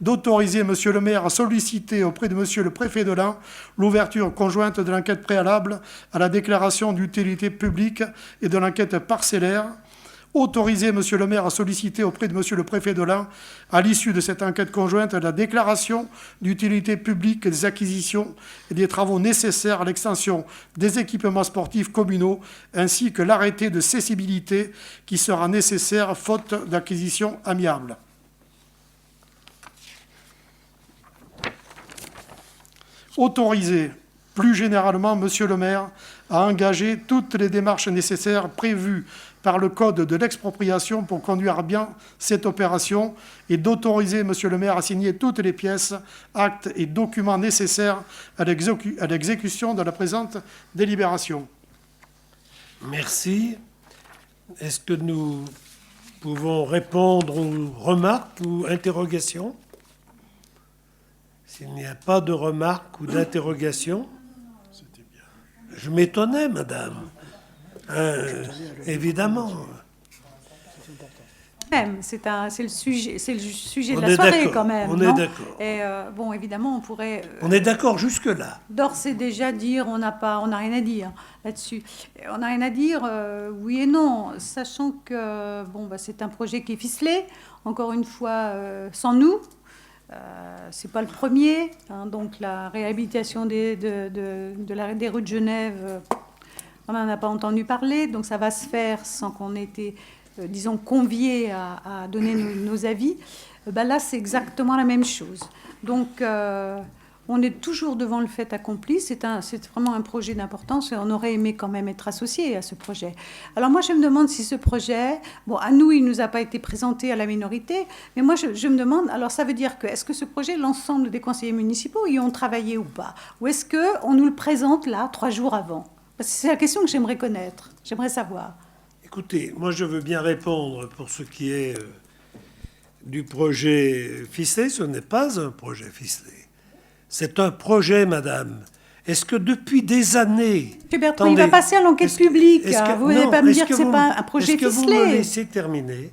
d'autoriser Monsieur le maire à solliciter auprès de Monsieur le préfet de l'Ain l'ouverture conjointe de l'enquête préalable à la déclaration d'utilité publique et de l'enquête parcellaire, autoriser Monsieur le maire à solliciter auprès de Monsieur le préfet de l'Ain, à l'issue de cette enquête conjointe, la déclaration d'utilité publique des acquisitions et des travaux nécessaires à l'extension des équipements sportifs communaux, ainsi que l'arrêté de cessibilité qui sera nécessaire faute d'acquisition amiable. Autoriser plus généralement Monsieur le maire à engager toutes les démarches nécessaires prévues par le code de l'expropriation pour conduire à bien cette opération et d'autoriser Monsieur le maire à signer toutes les pièces, actes et documents nécessaires à l'exécution de la présente délibération. Merci. Est-ce que nous pouvons répondre aux remarques ou interrogations? S'il n'y a pas de remarques ou d'interrogations, je m'étonnais, madame. Évidemment. C'est le sujet de On la est soirée d'accord, quand même. on non est d'accord. Et bon, évidemment, on pourrait On est d'accord jusque-là. d'ores et déjà dire on n'a rien à dire là-dessus. On n'a rien à dire, oui et non, sachant que bon, c'est un projet qui est ficelé. Encore une fois, sans nous. C'est pas le premier, hein, donc la réhabilitation des rues de Genève, on n'en a pas entendu parler, donc ça va se faire sans qu'on ait été, disons, conviés à donner nos avis. Là, c'est exactement la même chose. Donc, on est toujours devant le fait accompli. C'est vraiment un projet d'importance et on aurait aimé quand même être associé à ce projet. Alors moi, je me demande si ce projet, bon, à nous, il ne nous a pas été présenté à la minorité, mais moi, je me demande, alors ça veut dire que, est-ce que ce projet, l'ensemble des conseillers municipaux y ont travaillé ou pas? Ou est-ce qu'on nous le présente là, 3 jours avant? Parce que c'est la question que j'aimerais connaître, j'aimerais savoir. Écoutez, moi je veux bien répondre pour ce qui est du projet ficelé. Ce n'est pas un projet ficelé. C'est un projet, madame. Est-ce que depuis des années... M. Bertrand, il va passer à l'enquête publique. Vous n'allez pas me dire que ce n'est pas un projet ficelé. Est-ce que vous me laissez terminer?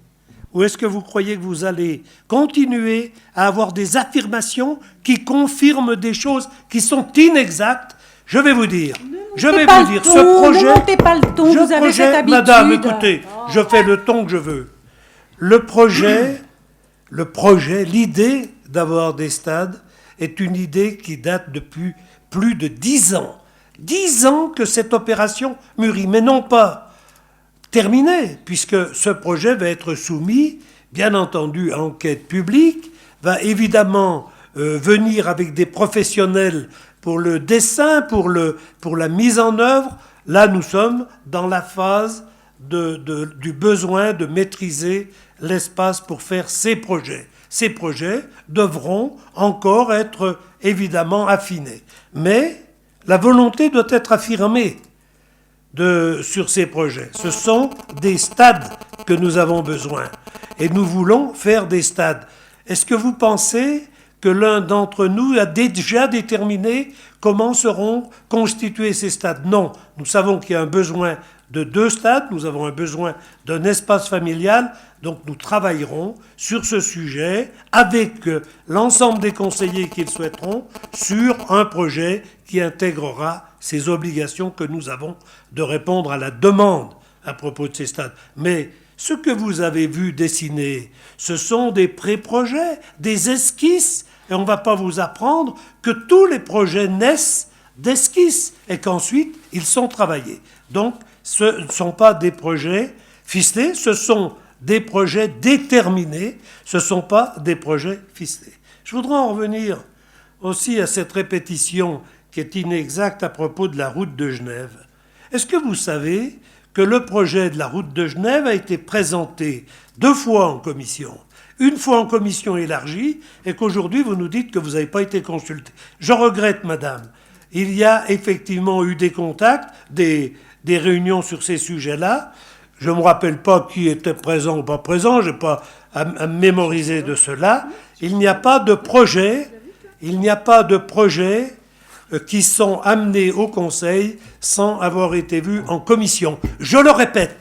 Ou est-ce que vous croyez que vous allez continuer à avoir des affirmations qui confirment des choses qui sont inexactes? Je vais vous dire. Ce projet... Ne montez pas le ton, vous avez cette habitude. Madame, écoutez, je fais le ton que je veux. Le projet, l'idée d'avoir des stades est une idée qui date depuis plus de 10 ans. 10 ans que cette opération mûrit, mais non pas terminée, puisque ce projet va être soumis, bien entendu, à enquête publique, va évidemment venir avec des professionnels pour le dessin, pour la mise en œuvre. Là, nous sommes dans la phase du besoin de maîtriser l'espace pour faire ces projets. Ces projets devront encore être évidemment affinés. Mais la volonté doit être affirmée sur ces projets. Ce sont des stades que nous avons besoin. Et nous voulons faire des stades. Est-ce que vous pensez que l'un d'entre nous a déjà déterminé comment seront constitués ces stades? Non, nous savons qu'il y a un besoin de 2 stades, nous avons un besoin d'un espace familial, donc nous travaillerons sur ce sujet avec l'ensemble des conseillers qui le souhaiteront sur un projet qui intégrera ces obligations que nous avons de répondre à la demande à propos de ces stades. Mais ce que vous avez vu dessiner, ce sont des pré-projets, des esquisses, et on ne va pas vous apprendre que tous les projets naissent d'esquisses et qu'ensuite ils sont travaillés. Donc ce ne sont pas des projets ficelés, ce sont des projets déterminés, ce ne sont pas des projets ficelés. Je voudrais en revenir aussi à cette répétition qui est inexacte à propos de la route de Genève. Est-ce que vous savez que le projet de la route de Genève a été présenté 2 fois en commission, une fois en commission élargie, et qu'aujourd'hui vous nous dites que vous n'avez pas été consulté? Je regrette, madame. Il y a effectivement eu des contacts, des réunions sur ces sujets-là. Je ne me rappelle pas qui était présent ou pas présent, je n'ai pas à me mémoriser de cela. Il n'y a pas de projet, qui sont amenés au Conseil sans avoir été vus en commission. Je le répète,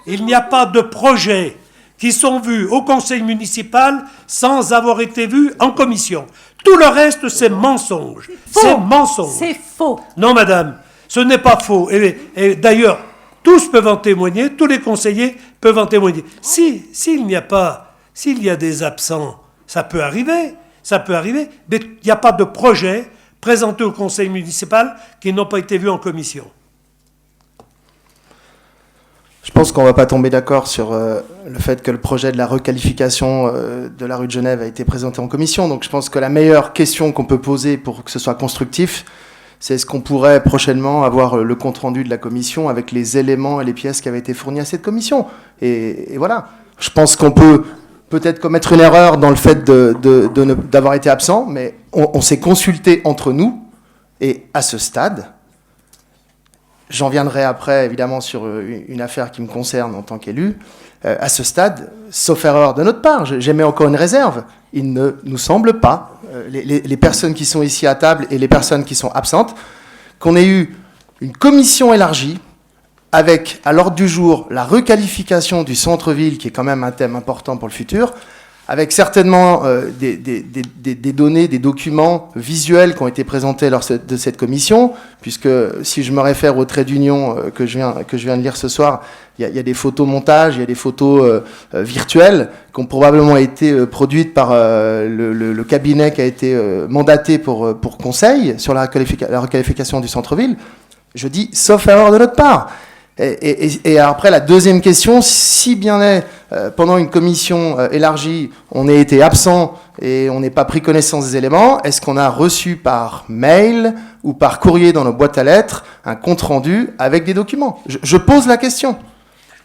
il n'y a pas de projets qui sont vus au Conseil municipal sans avoir été vus en commission. Tout le reste, c'est mensonge. C'est mensonge. C'est faux. Non, madame, ce n'est pas faux. Et d'ailleurs, tous peuvent en témoigner, tous les conseillers peuvent en témoigner. S'il y a des absents, ça peut arriver, mais il n'y a pas de projet présenté au conseil municipal qui n'ont pas été vus en commission. Je pense qu'on ne va pas tomber d'accord sur le fait que le projet de la requalification de la rue de Genève a été présenté en commission. Donc je pense que la meilleure question qu'on peut poser pour que ce soit constructif, c'est est-ce qu'on pourrait prochainement avoir le compte-rendu de la commission avec les éléments et les pièces qui avaient été fournies à cette commission. Et voilà. Je pense qu'on peut peut-être commettre une erreur dans le fait d'avoir été absent, mais on s'est consulté entre nous, et à ce stade, j'en viendrai après évidemment sur une affaire qui me concerne en tant qu'élu, à ce stade, sauf erreur de notre part, j'émets encore une réserve, il ne nous semble pas, les personnes qui sont ici à table et les personnes qui sont absentes, qu'on ait eu une commission élargie, avec à l'ordre du jour la requalification du centre-ville, qui est quand même un thème important pour le futur, avec certainement des données, des documents visuels qui ont été présentés lors de cette commission, puisque si je me réfère au trait d'union que je viens de lire ce soir, il y a des photos montages, il y a des photos virtuelles qui ont probablement été produites par le cabinet qui a été mandaté pour conseil sur la requalification du centre-ville. Je dis, sauf erreur de notre part. Et après, la deuxième question, si bien est, pendant une commission élargie, on ait été absent et on n'ait pas pris connaissance des éléments, est-ce qu'on a reçu par mail ou par courrier dans nos boîtes à lettres un compte-rendu avec des documents? Je pose la question.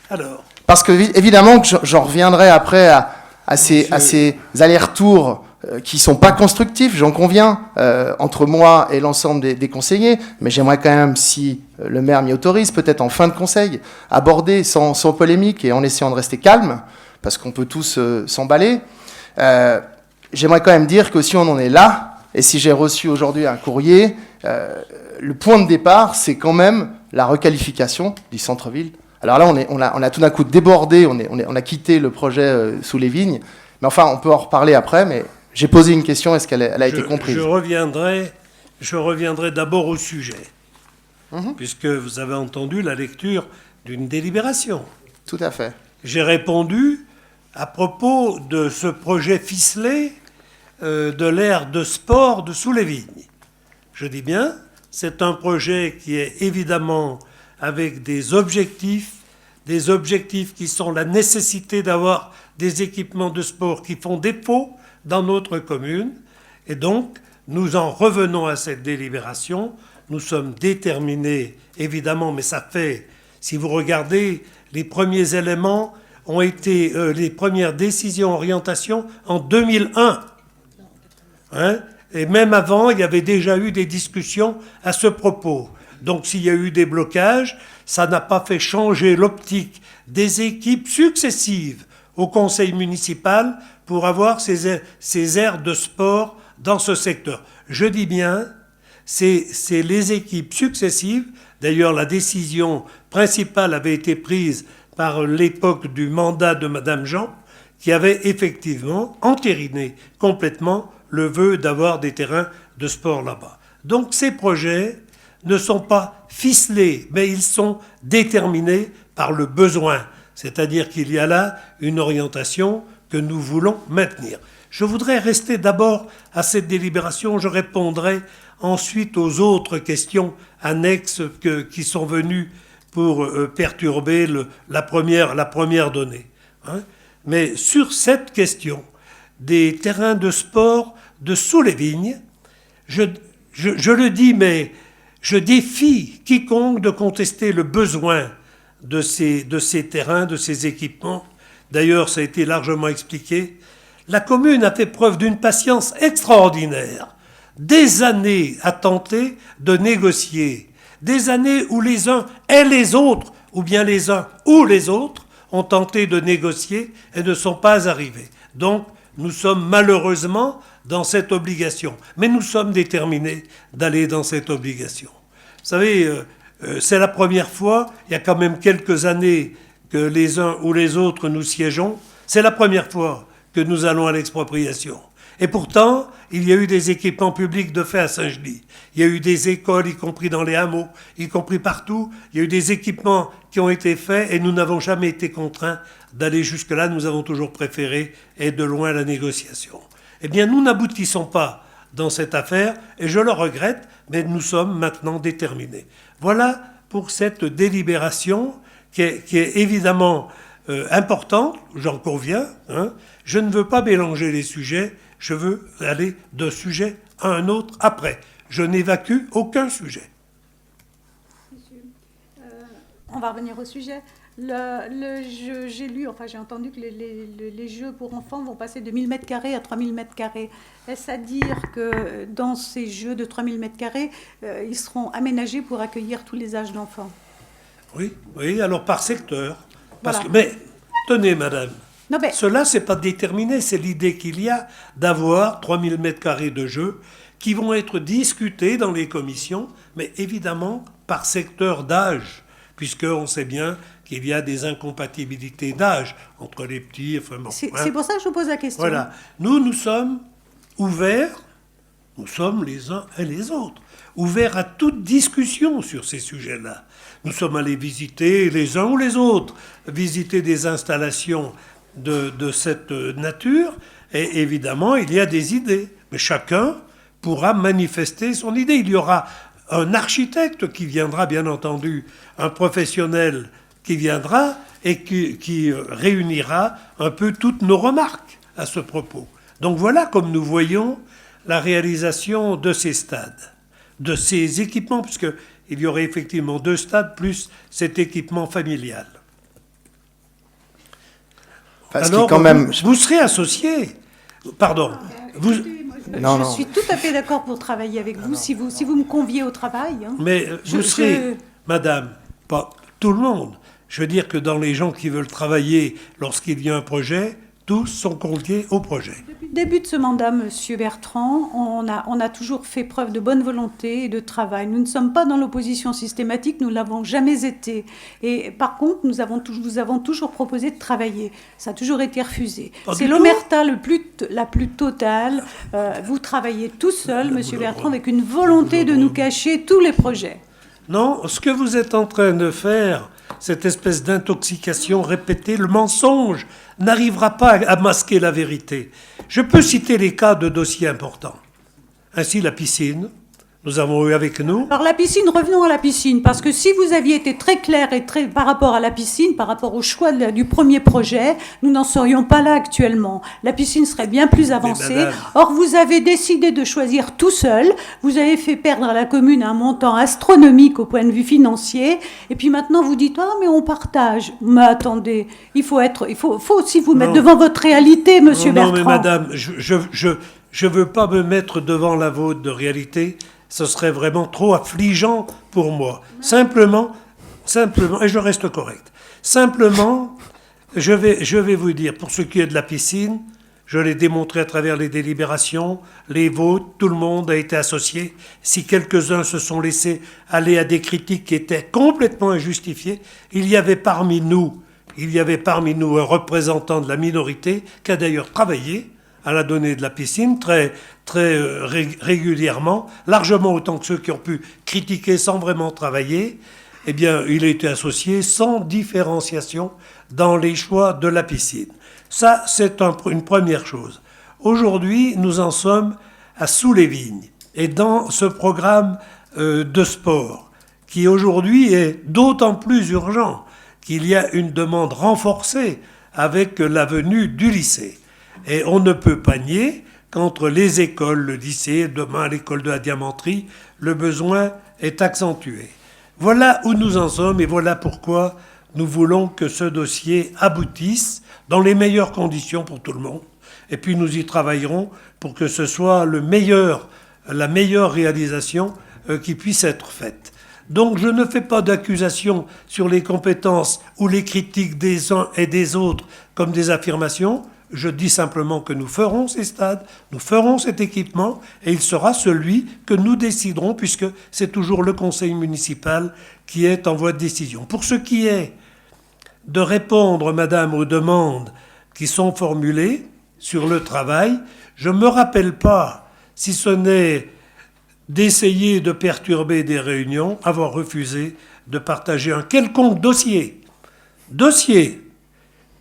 Alors, parce que, évidemment, que j'en reviendrai après à ces allers-retours qui ne sont pas constructifs, j'en conviens, entre moi et l'ensemble des conseillers, mais j'aimerais quand même, si le maire m'y autorise, peut-être en fin de conseil, aborder sans polémique et en essayant de rester calme, parce qu'on peut tous s'emballer, j'aimerais quand même dire que si on en est là, et si j'ai reçu aujourd'hui un courrier, le point de départ, c'est quand même la requalification du centre-ville. Alors là, on a tout d'un coup débordé, on a quitté le projet sous les vignes, mais enfin, on peut en reparler après, mais j'ai posé une question, est-ce qu'elle a été comprise? Je reviendrai d'abord au sujet, puisque vous avez entendu la lecture d'une délibération. Tout à fait. J'ai répondu à propos de ce projet ficelé de l'aire de sport de Sous-les-Vignes. Je dis bien, c'est un projet qui est évidemment avec des objectifs qui sont la nécessité d'avoir des équipements de sport qui font défaut dans notre commune. Et donc, nous en revenons à cette délibération. Nous sommes déterminés, évidemment, mais ça fait, si vous regardez, les premiers éléments ont été, les premières décisions orientation en 2001. Et même avant, il y avait déjà eu des discussions à ce propos. Donc, s'il y a eu des blocages, ça n'a pas fait changer l'optique des équipes successives au conseil municipal pour avoir ces aires de sport dans ce secteur. Je dis bien, c'est les équipes successives D'ailleurs, la décision principale avait été prise par l'époque du mandat de Madame Jean, qui avait effectivement entériné complètement le vœu d'avoir des terrains de sport là-bas. Donc ces projets ne sont pas ficelés, mais ils sont déterminés par le besoin. C'est-à-dire qu'il y a là une orientation que nous voulons maintenir. Je voudrais rester d'abord à cette délibération, je répondrai ensuite aux autres questions annexes qui sont venues pour perturber la première donnée. Hein. Mais sur cette question des terrains de sport de sous les vignes, je le dis, mais je défie quiconque de contester le besoin de ces terrains, de ces équipements. D'ailleurs, ça a été largement expliqué. La commune a fait preuve d'une patience extraordinaire. Des années à tenter de négocier. Des années où les uns et les autres, ou bien les uns ou les autres, ont tenté de négocier et ne sont pas arrivés. Donc, nous sommes malheureusement dans cette obligation. Mais nous sommes déterminés d'aller dans cette obligation. Vous savez, c'est la première fois, il y a quand même quelques années que les uns ou les autres nous siégeons, c'est la première fois que nous allons à l'expropriation. Et pourtant, il y a eu des équipements publics de fait à Saint-Genis. Il y a eu des écoles, y compris dans les hameaux, y compris partout. Il y a eu des équipements qui ont été faits et nous n'avons jamais été contraints d'aller jusque-là. Nous avons toujours préféré et de loin la négociation. Eh bien, nous n'aboutissons pas dans cette affaire et je le regrette, mais nous sommes maintenant déterminés. Voilà pour cette délibération qui est évidemment importante, j'en conviens. Hein. Je ne veux pas mélanger les sujets, je veux aller d'un sujet à un autre après. Je n'évacue aucun sujet. On va revenir au sujet. J'ai lu, enfin j'ai entendu que les jeux pour enfants vont passer de 1000 m² à 3000 m². Est-ce à dire que dans ces jeux de 3000 m², ils seront aménagés pour accueillir tous les âges d'enfants? Oui, alors par secteur. Parce Voilà. Mais tenez, madame, non, mais... cela, c'est pas déterminé. C'est l'idée qu'il y a d'avoir 3000 m² de jeux qui vont être discutés dans les commissions, mais évidemment par secteur d'âge, puisqu'on sait bien qu'il y a des incompatibilités d'âge entre les petits... Enfin, bon, c'est pour ça que je vous pose la question. Voilà. Nous sommes ouverts, nous sommes les uns et les autres, ouverts à toute discussion sur ces sujets-là. Nous sommes allés visiter, les uns ou les autres, visiter des installations de cette nature, et évidemment, il y a des idées. Mais chacun pourra manifester son idée. Il y aura un architecte qui viendra, bien entendu, un professionnel qui viendra et qui réunira un peu toutes nos remarques à ce propos. Donc voilà comme nous voyons la réalisation de ces stades, de ces équipements, puisqu'il y aurait effectivement 2 stades plus cet équipement familial. Parce Alors, quand même... vous serez associés. Pardon. Je suis tout à fait d'accord pour travailler avec vous, si vous me conviez au travail. Hein. Mais vous serez, madame, pas tout le monde. Je veux dire que dans les gens qui veulent travailler lorsqu'il y a un projet, tous sont conviés au projet. Depuis le début de ce mandat, Monsieur Bertrand, on a toujours fait preuve de bonne volonté et de travail. Nous ne sommes pas dans l'opposition systématique, nous ne l'avons jamais été. Et par contre, nous avons toujours proposé de travailler. Ça a toujours été refusé. C'est l'omerta la plus totale. Vous travaillez tout seul, Monsieur Bertrand, avec une volonté de nous cacher tous les projets. Non, ce que vous êtes en train de faire, cette espèce d'intoxication répétée, le mensonge n'arrivera pas à masquer la vérité. Je peux citer les cas de dossiers importants. Ainsi, la piscine, nous avons eu avec nous... Alors la piscine, revenons à la piscine, parce que si vous aviez été très clair par rapport à la piscine, par rapport au choix du premier projet, nous n'en serions pas là actuellement. La piscine serait bien plus avancée. Or, vous avez décidé de choisir tout seul. Vous avez fait perdre à la commune un montant astronomique au point de vue financier. Et puis maintenant, vous dites, mais on partage. Mais attendez, il faut aussi vous mettre devant votre réalité, Monsieur Bertrand. Non, mais madame, je veux pas me mettre devant la vôtre de réalité. Ce serait vraiment trop affligeant pour moi. Simplement, et je reste correct, simplement, je vais vous dire, pour ce qui est de la piscine, Je l'ai démontré à travers les délibérations, les votes, tout le monde a été associé. Si quelques-uns se sont laissés aller à des critiques qui étaient complètement injustifiées, il y avait parmi nous un représentant de la minorité qui a d'ailleurs travaillé à la donnée de la piscine très régulièrement, largement autant que ceux qui ont pu critiquer sans vraiment travailler. Eh bien, il a été associé sans différenciation dans les choix de la piscine. Ça, c'est une première chose. Aujourd'hui, nous en sommes à Sous-les-Vignes. Et dans ce programme de sport, qui aujourd'hui est d'autant plus urgent qu'il y a une demande renforcée avec la venue du lycée. Et on ne peut pas nier qu'entre les écoles, le lycée, demain l'école de la diamanterie, le besoin est accentué. Voilà où nous en sommes et voilà pourquoi nous voulons que ce dossier aboutisse dans les meilleures conditions pour tout le monde. Et puis nous y travaillerons pour que ce soit la meilleure réalisation qui puisse être faite. Donc je ne fais pas d'accusation sur les compétences ou les critiques des uns et des autres comme des affirmations. Je dis simplement que nous ferons ces stades, nous ferons cet équipement, et il sera celui que nous déciderons, puisque c'est toujours le conseil municipal qui est en voie de décision. Pour ce qui est de répondre, madame, aux demandes qui sont formulées sur le travail, je ne me rappelle pas, si ce n'est d'essayer de perturber des réunions, avoir refusé de partager un quelconque dossier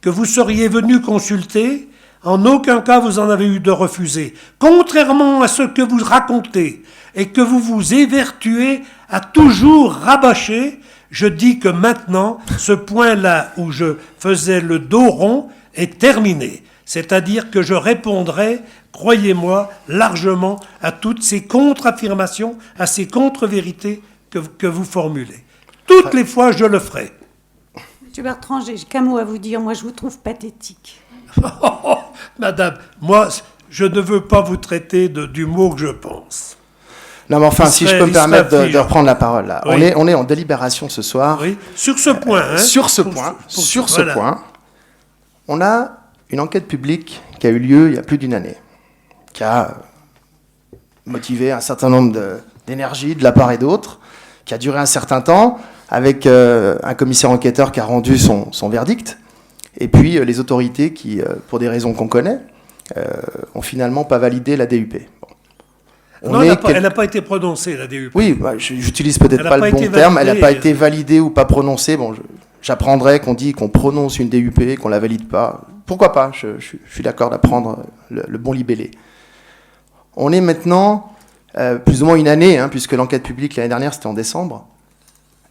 que vous seriez venu consulter, en aucun cas vous en avez eu de refusé. Contrairement à ce que vous racontez et que vous vous évertuez à toujours rabâcher, je dis que maintenant, ce point-là où je faisais le dos rond est terminé. C'est-à-dire que je répondrai, croyez-moi, largement à toutes ces contre-affirmations, à ces contre-vérités que vous formulez. Toutes les fois, je le ferai. Monsieur Bertrand, j'ai qu'un mot à vous dire. Moi, je vous trouve pathétique. Madame, moi, je ne veux pas vous traiter du mot que je pense. Non, mais enfin, si je peux me permettre de reprendre la parole, là. Oui. On est en délibération ce soir. Oui, sur ce point. Sur ce point, on a une enquête publique qui a eu lieu il y a plus d'une année, qui a motivé un certain nombre d'énergie de la part et d'autre, qui a duré un certain temps, avec un commissaire enquêteur qui a rendu son verdict, et puis les autorités qui, pour des raisons qu'on connaît, ont finalement pas validé la DUP. Bon. Non, elle n'a pas été prononcée, la DUP. Oui, bah, j'utilise peut-être pas le bon terme, elle n'a pas été validée ou pas prononcée. Bon, j'apprendrai qu'on dit qu'on prononce une DUP, qu'on la valide pas. Pourquoi pas, je suis d'accord d'apprendre le bon libellé. On est maintenant plus ou moins une année, puisque l'enquête publique l'année dernière, c'était en décembre.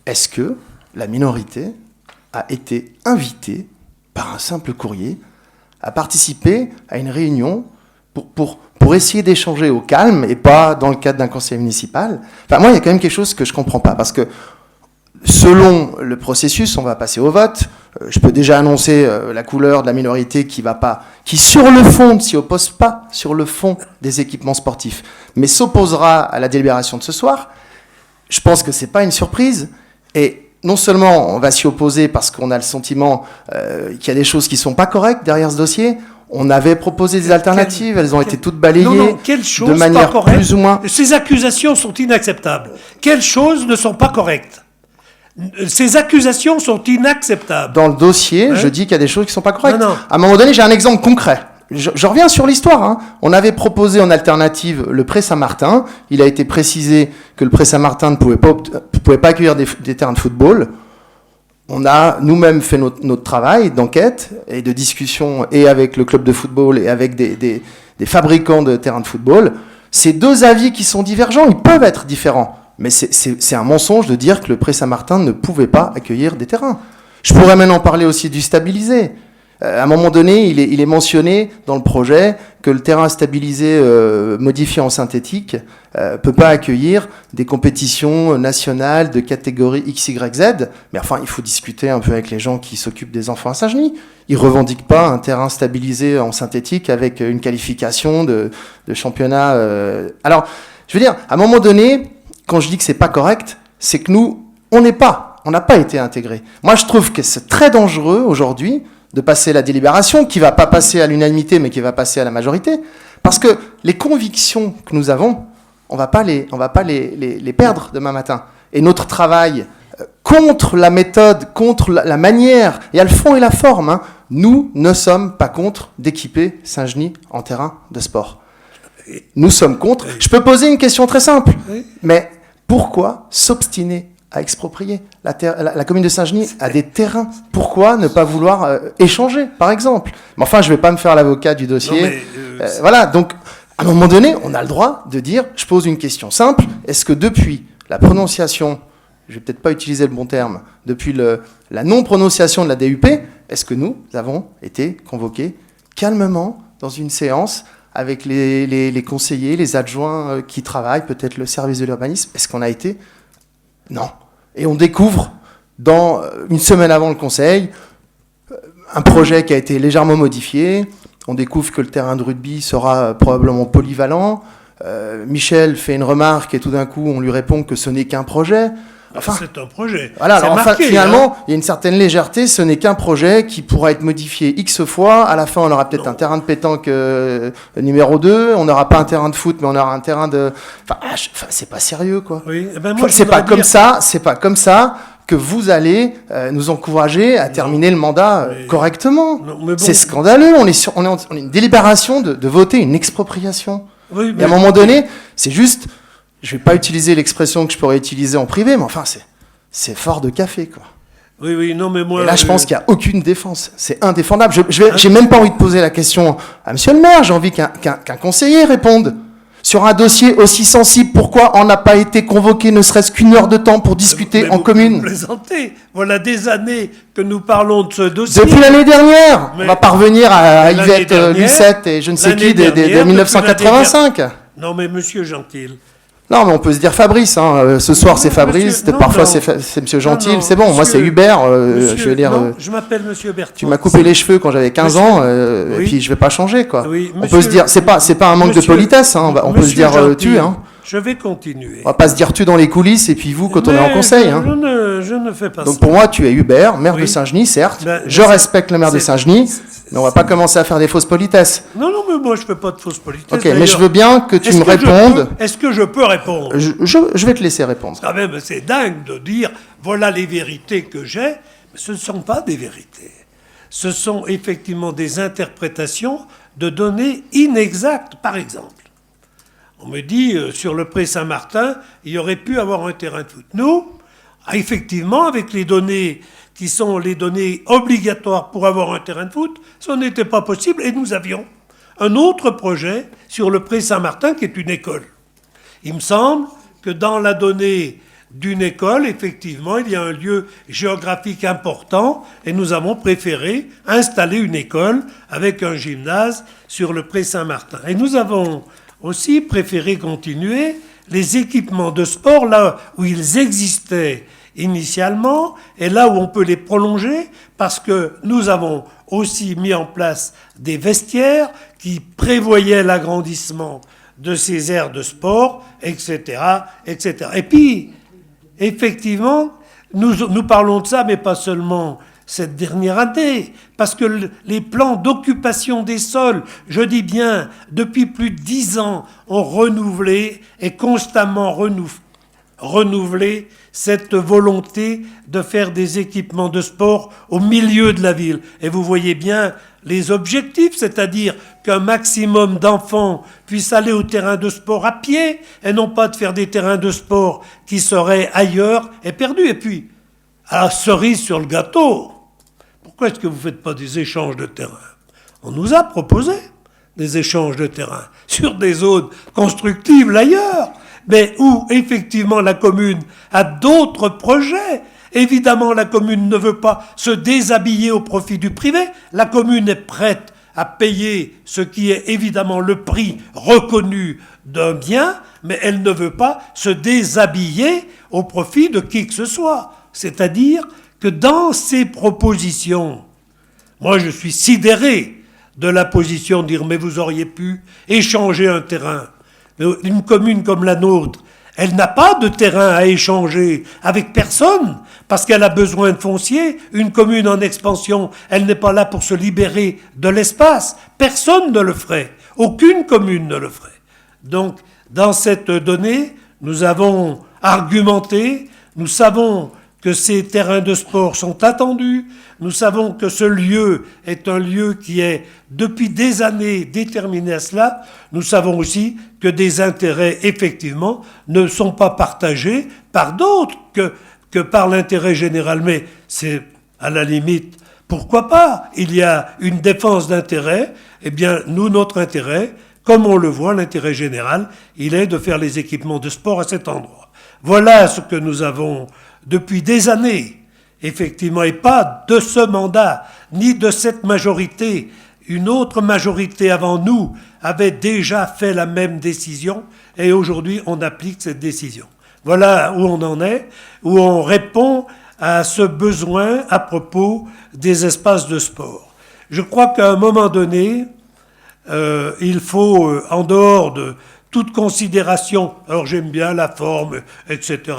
Est-ce que la minorité a été invitée par un simple courrier à participer à une réunion pour essayer d'échanger au calme et pas dans le cadre d'un conseil municipal? Enfin, moi, il y a quand même quelque chose que je ne comprends pas, parce que selon le processus, on va passer au vote. Je peux déjà annoncer la couleur de la minorité qui sur le fond ne s'y oppose pas sur le fond des équipements sportifs, mais s'opposera à la délibération de ce soir. Je pense que c'est pas une surprise. Et non seulement on va s'y opposer parce qu'on a le sentiment qu'il y a des choses qui sont pas correctes derrière ce dossier. On avait proposé des alternatives, elles ont été toutes balayées de manière plus ou moins... Ces accusations sont inacceptables. Quelles choses ne sont pas correctes? Ces accusations sont inacceptables. Dans le dossier, je dis qu'il y a des choses qui sont pas correctes. Non. À un moment donné, j'ai un exemple concret. Je reviens sur l'histoire. On avait proposé en alternative le Pré Saint-Martin. Il a été précisé que le Pré Saint-Martin ne pouvait pas accueillir des terrains de football. On a nous-mêmes fait notre travail d'enquête et de discussion, et avec le club de football et avec des fabricants de terrains de football. Ces deux avis qui sont divergents, ils peuvent être différents. Mais c'est un mensonge de dire que le Pré Saint-Martin ne pouvait pas accueillir des terrains. Je pourrais maintenant parler aussi du stabilisé. À un moment donné, il est mentionné dans le projet que le terrain stabilisé modifié en synthétique peut pas accueillir des compétitions nationales de catégorie X, Y, Z. Mais enfin, il faut discuter un peu avec les gens qui s'occupent des enfants à Saint-Genis. Ils revendiquent pas un terrain stabilisé en synthétique avec une qualification de championnat. Alors, je veux dire, à un moment donné, quand je dis que c'est pas correct, c'est que nous, on n'a pas été intégrés. Moi, je trouve que c'est très dangereux aujourd'hui de passer la délibération, qui ne va pas passer à l'unanimité, mais qui va passer à la majorité. Parce que les convictions que nous avons, on ne va pas les perdre demain matin. Et notre travail contre la méthode, contre la manière, il y a le fond et la forme, hein. Nous ne sommes pas contre d'équiper Saint-Genis en terrain de sport. Nous sommes contre. Je peux poser une question très simple, mais pourquoi s'obstiner à exproprier la commune de Saint-Genis a des terrains? Pourquoi ne pas vouloir échanger, par exemple? Mais enfin, je ne vais pas me faire l'avocat du dossier. Voilà, donc, à un moment donné, on a le droit de dire, je pose une question simple, est-ce que depuis la prononciation, je ne vais peut-être pas utiliser le bon terme, depuis la non-prononciation de la DUP, est-ce que nous avons été convoqués calmement dans une séance avec les conseillers, les adjoints qui travaillent, peut-être le service de l'urbanisme? Est-ce qu'on a été? Non. Et on découvre, une semaine avant le conseil, un projet qui a été légèrement modifié. On découvre que le terrain de rugby sera probablement polyvalent. Michel fait une remarque et tout d'un coup, on lui répond que ce n'est qu'un projet. Enfin, c'est un projet. Voilà, alors marqué, finalement, il y a une certaine légèreté, ce n'est qu'un projet qui pourra être modifié X fois. À la fin, on aura peut-être un terrain de pétanque numéro 2, on n'aura pas un terrain de foot, mais on aura un terrain de... Enfin, c'est pas sérieux, quoi. Oui. Eh ben moi, c'est pas comme ça que vous allez nous encourager à terminer le mandat correctement. Non, mais bon. C'est scandaleux, on est une délibération de voter une expropriation. Oui, Et à un moment donné, c'est juste... Je ne vais pas utiliser l'expression que je pourrais utiliser en privé, mais enfin, c'est fort de café, quoi. Oui, non, mais moi... Et là, je pense qu'il n'y a aucune défense. C'est indéfendable. J'ai même pas envie de poser la question à monsieur le maire. J'ai envie qu'un conseiller réponde. Sur un dossier aussi sensible, pourquoi on n'a pas été convoqué ne serait-ce qu'une heure de temps pour discuter en commune? Vous plaisantez. Voilà des années que nous parlons de ce dossier. Depuis l'année dernière. Mais on va pas revenir à l'année Yvette dernière, Lucette et je ne sais qui de dernière, 1985. Non, mais monsieur Gentil... Non, mais on peut se dire Fabrice. Hein. Ce soir, c'est Fabrice. Parfois, c'est Monsieur Gentil. C'est bon. Moi, c'est Hubert. Je veux dire. Non, je m'appelle Monsieur Bertrand. Tu m'as coupé les cheveux quand j'avais 15 ans. Et puis, je vais pas changer, quoi. Oui, on peut se dire. C'est pas un manque de politesse. Hein. On peut se dire tu. Hein. Je vais continuer. On va pas se dire tu dans les coulisses et puis vous quand on est en conseil. Je ne fais pas ça. Donc pour moi, tu es Hubert, maire de Saint-Genis, certes. Je respecte le maire de Saint-Genis, mais on va pas commencer à faire des fausses politesses. Non, mais moi je fais pas de fausses politesses. Ok, mais je veux bien que tu me répondes. Est-ce que je peux répondre? Je vais te laisser répondre. Quand même, c'est dingue de dire voilà les vérités que j'ai. Mais ce ne sont pas des vérités. Ce sont effectivement des interprétations de données inexactes. Par exemple, on me dit, sur le pré Saint-Martin, il y aurait pu avoir un terrain de foot. Nous, effectivement, avec les données qui sont les données obligatoires pour avoir un terrain de foot, ça n'était pas possible. Et nous avions un autre projet sur le pré Saint-Martin qui est une école. Il me semble que dans la donnée d'une école, effectivement, il y a un lieu géographique important et nous avons préféré installer une école avec un gymnase sur le pré Saint-Martin. Et nous avons aussi préféré continuer les équipements de sport là où ils existaient initialement et là où on peut les prolonger parce que nous avons aussi mis en place des vestiaires qui prévoyaient l'agrandissement de ces aires de sport, etc., etc. Et puis, effectivement, nous parlons de ça, mais pas seulement cette dernière année, parce que les plans d'occupation des sols, je dis bien, depuis plus de 10 ans, ont renouvelé et constamment renouvelé cette volonté de faire des équipements de sport au milieu de la ville. Et vous voyez bien les objectifs, c'est-à-dire qu'un maximum d'enfants puissent aller au terrain de sport à pied et non pas de faire des terrains de sport qui seraient ailleurs et perdus. Et puis, à la cerise sur le gâteau, pourquoi est-ce que vous ne faites pas des échanges de terrain? On nous a proposé des échanges de terrain sur des zones constructibles ailleurs, mais où effectivement la commune a d'autres projets. Évidemment, la commune ne veut pas se déshabiller au profit du privé. La commune est prête à payer ce qui est évidemment le prix reconnu d'un bien, mais elle ne veut pas se déshabiller au profit de qui que ce soit. C'est-à-dire que dans ces propositions, moi je suis sidéré de la position de dire mais vous auriez pu échanger un terrain. Une commune comme la nôtre, Elle n'a pas de terrain à échanger avec personne parce qu'elle a besoin de foncier. Une commune en expansion, elle n'est pas là pour se libérer de l'espace. Personne ne le ferait. Aucune commune ne le ferait. Donc, dans cette donnée, nous avons argumenté, nous savons que ces terrains de sport sont attendus, nous savons que ce lieu est un lieu qui est depuis des années déterminé à cela, nous savons aussi que des intérêts, effectivement, ne sont pas partagés par d'autres que par l'intérêt général. Mais c'est, à la limite, pourquoi pas? Il y a une défense d'intérêt, eh bien, nous, notre intérêt, comme on le voit, l'intérêt général, il est de faire les équipements de sport à cet endroit. Voilà ce que nous avons depuis des années, effectivement, et pas de ce mandat, ni de cette majorité. Une autre majorité avant nous avait déjà fait la même décision, et aujourd'hui, on applique cette décision. Voilà où on en est, où on répond à ce besoin à propos des espaces de sport. Je crois qu'à un moment donné, il faut, en dehors de toute considération, alors j'aime bien la forme, etc.,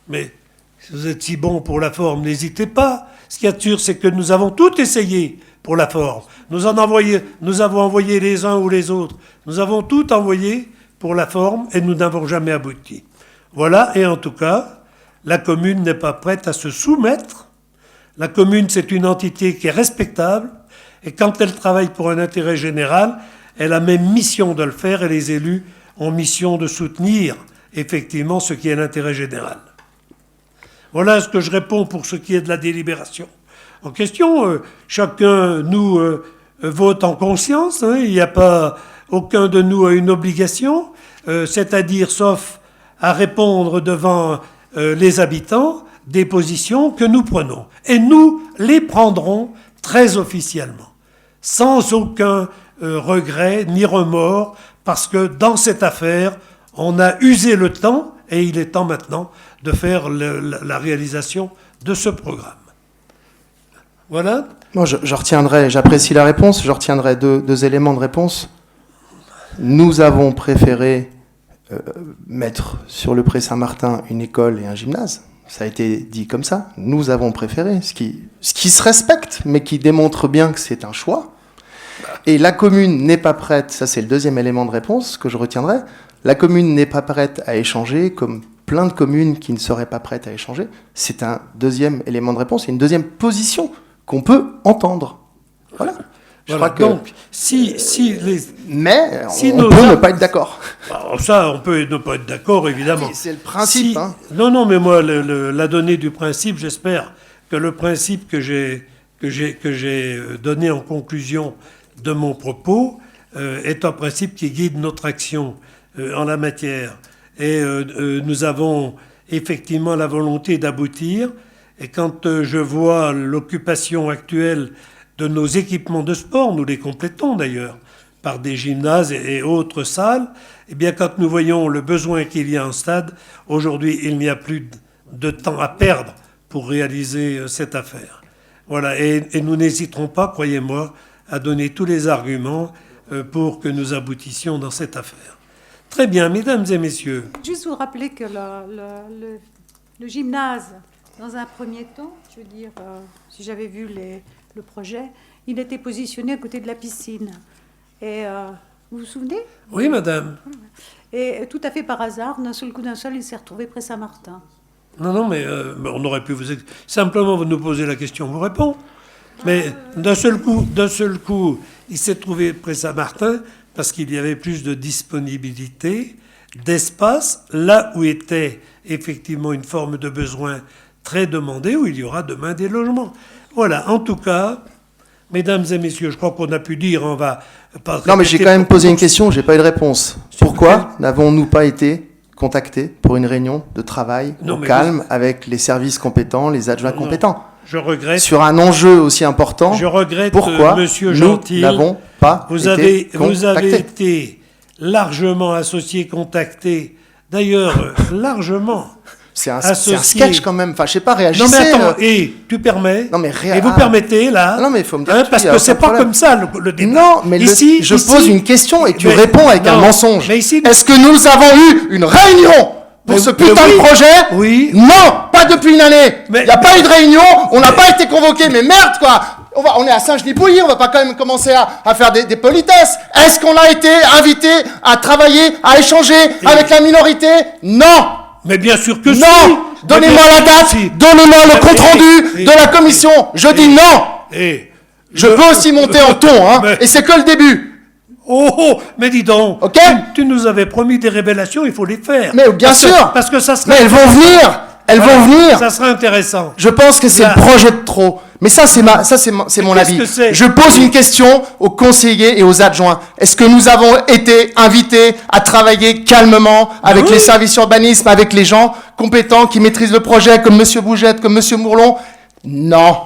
mais si vous êtes si bon pour la forme, n'hésitez pas. Ce qu'il y a de sûr, c'est que nous avons tout essayé pour la forme. Nous avons envoyé les uns ou les autres. Nous avons tout envoyé pour la forme et nous n'avons jamais abouti. Voilà, et en tout cas, la commune n'est pas prête à se soumettre. La commune, c'est une entité qui est respectable, et quand elle travaille pour un intérêt général, elle a même mission de le faire, et les élus ont mission de soutenir, effectivement, ce qui est l'intérêt général. Voilà ce que je réponds pour ce qui est de la délibération en question. Chacun nous vote en conscience, hein, il n'y a pas aucun de nous a une obligation, c'est-à-dire sauf à répondre devant les habitants des positions que nous prenons. Et nous les prendrons très officiellement, sans aucun regret ni remords, parce que dans cette affaire, on a usé le temps et il est temps maintenant de faire la réalisation de ce programme. Voilà. Moi, je retiendrai, j'apprécie la réponse, je retiendrai deux éléments de réponse. Nous avons préféré mettre sur le Pré Saint-Martin une école et un gymnase. Ça a été dit comme ça. Nous avons préféré, ce qui se respecte, mais qui démontre bien que c'est un choix. Et la commune n'est pas prête, ça c'est le deuxième élément de réponse que je retiendrai, la commune n'est pas prête à échanger, comme plein de communes qui ne seraient pas prêtes à échanger. C'est un deuxième élément de réponse, et une deuxième position qu'on peut entendre. Voilà. Je crois que... Donc, Mais on peut ne pas être d'accord. Alors ça, on peut ne pas être d'accord, évidemment. C'est le principe. Non, mais moi, la donnée du principe, j'espère que le principe que j'ai donné en conclusion de mon propos est un principe qui guide notre action en la matière. Et nous avons effectivement la volonté d'aboutir. Et quand je vois l'occupation actuelle de nos équipements de sport, nous les complétons d'ailleurs par des gymnases et autres salles, eh bien quand nous voyons le besoin qu'il y a en stade, aujourd'hui il n'y a plus de temps à perdre pour réaliser cette affaire. Voilà, et nous n'hésiterons pas, croyez-moi, à donner tous les arguments pour que nous aboutissions dans cette affaire. Très bien, mesdames et messieurs. Juste vous rappeler que le gymnase, dans un premier temps, je veux dire, si j'avais vu le projet, il était positionné à côté de la piscine. Et vous vous souvenez? Oui, madame. Et tout à fait par hasard, d'un seul coup d'un seul, il s'est retrouvé près Saint-Martin. Non, mais on aurait pu simplement vous nous poser la question, on vous répond. Mais d'un seul coup, il s'est trouvé près Saint-Martin parce qu'il y avait plus de disponibilité, d'espace, là où était effectivement une forme de besoin très demandée, où il y aura demain des logements. Voilà, en tout cas, mesdames et messieurs, je crois qu'on a pu dire, on va pas... Non, mais j'ai quand même posé une question, j'ai pas eu de réponse. Pourquoi n'avons-nous pas été contactés pour une réunion de travail au calme avec les services compétents, les adjoints compétents? Je regrette. Sur un enjeu aussi important, je regrette, pourquoi Monsieur Gentil, nous n'avons pas vous été avez été largement associé, contacté, d'ailleurs largement c'est un associé. Sketch quand même, enfin je sais pas, réagissez. Non mais attends, et tu permets, non, mais et vous permettez là, non mais il faut me dire parce que c'est pas comme ça le débat. Non, mais ici, je pose une question et tu réponds avec un mensonge. Mais ici, est-ce que nous avons eu une réunion pour ce putain de projet? Oui. Non, pas depuis une année. Mais- Il n'y a pas eu de réunion, on n'a pas été convoqué, mais merde quoi. On est à Saint-Genis-Pouilly, on va pas quand même commencer à faire des politesses. Est-ce qu'on a été invité à travailler, à échanger avec la minorité? Non. Mais bien sûr que si. Non. Donnez-moi Mais la bien sûr date, que si. donnez-moi le compte-rendu de la commission. Je dis non. Eh, Je peux aussi monter en ton, hein, Mais- et c'est que le début. Oh, mais dis donc. Ok. Tu nous avais promis des révélations, il faut les faire. Mais bien sûr. Parce que ça sera. Mais elles vont venir. Elles vont venir. Ça sera intéressant. Je pense que c'est Là. le projet de trop. Mais ça, c'est mon qu'est-ce avis. que c'est? Je pose une question aux conseillers et aux adjoints. Est-ce que nous avons été invités à travailler calmement avec Oui. les services urbanisme, avec les gens compétents qui maîtrisent le projet, comme Monsieur Bougette, comme Monsieur Mourlon? Non.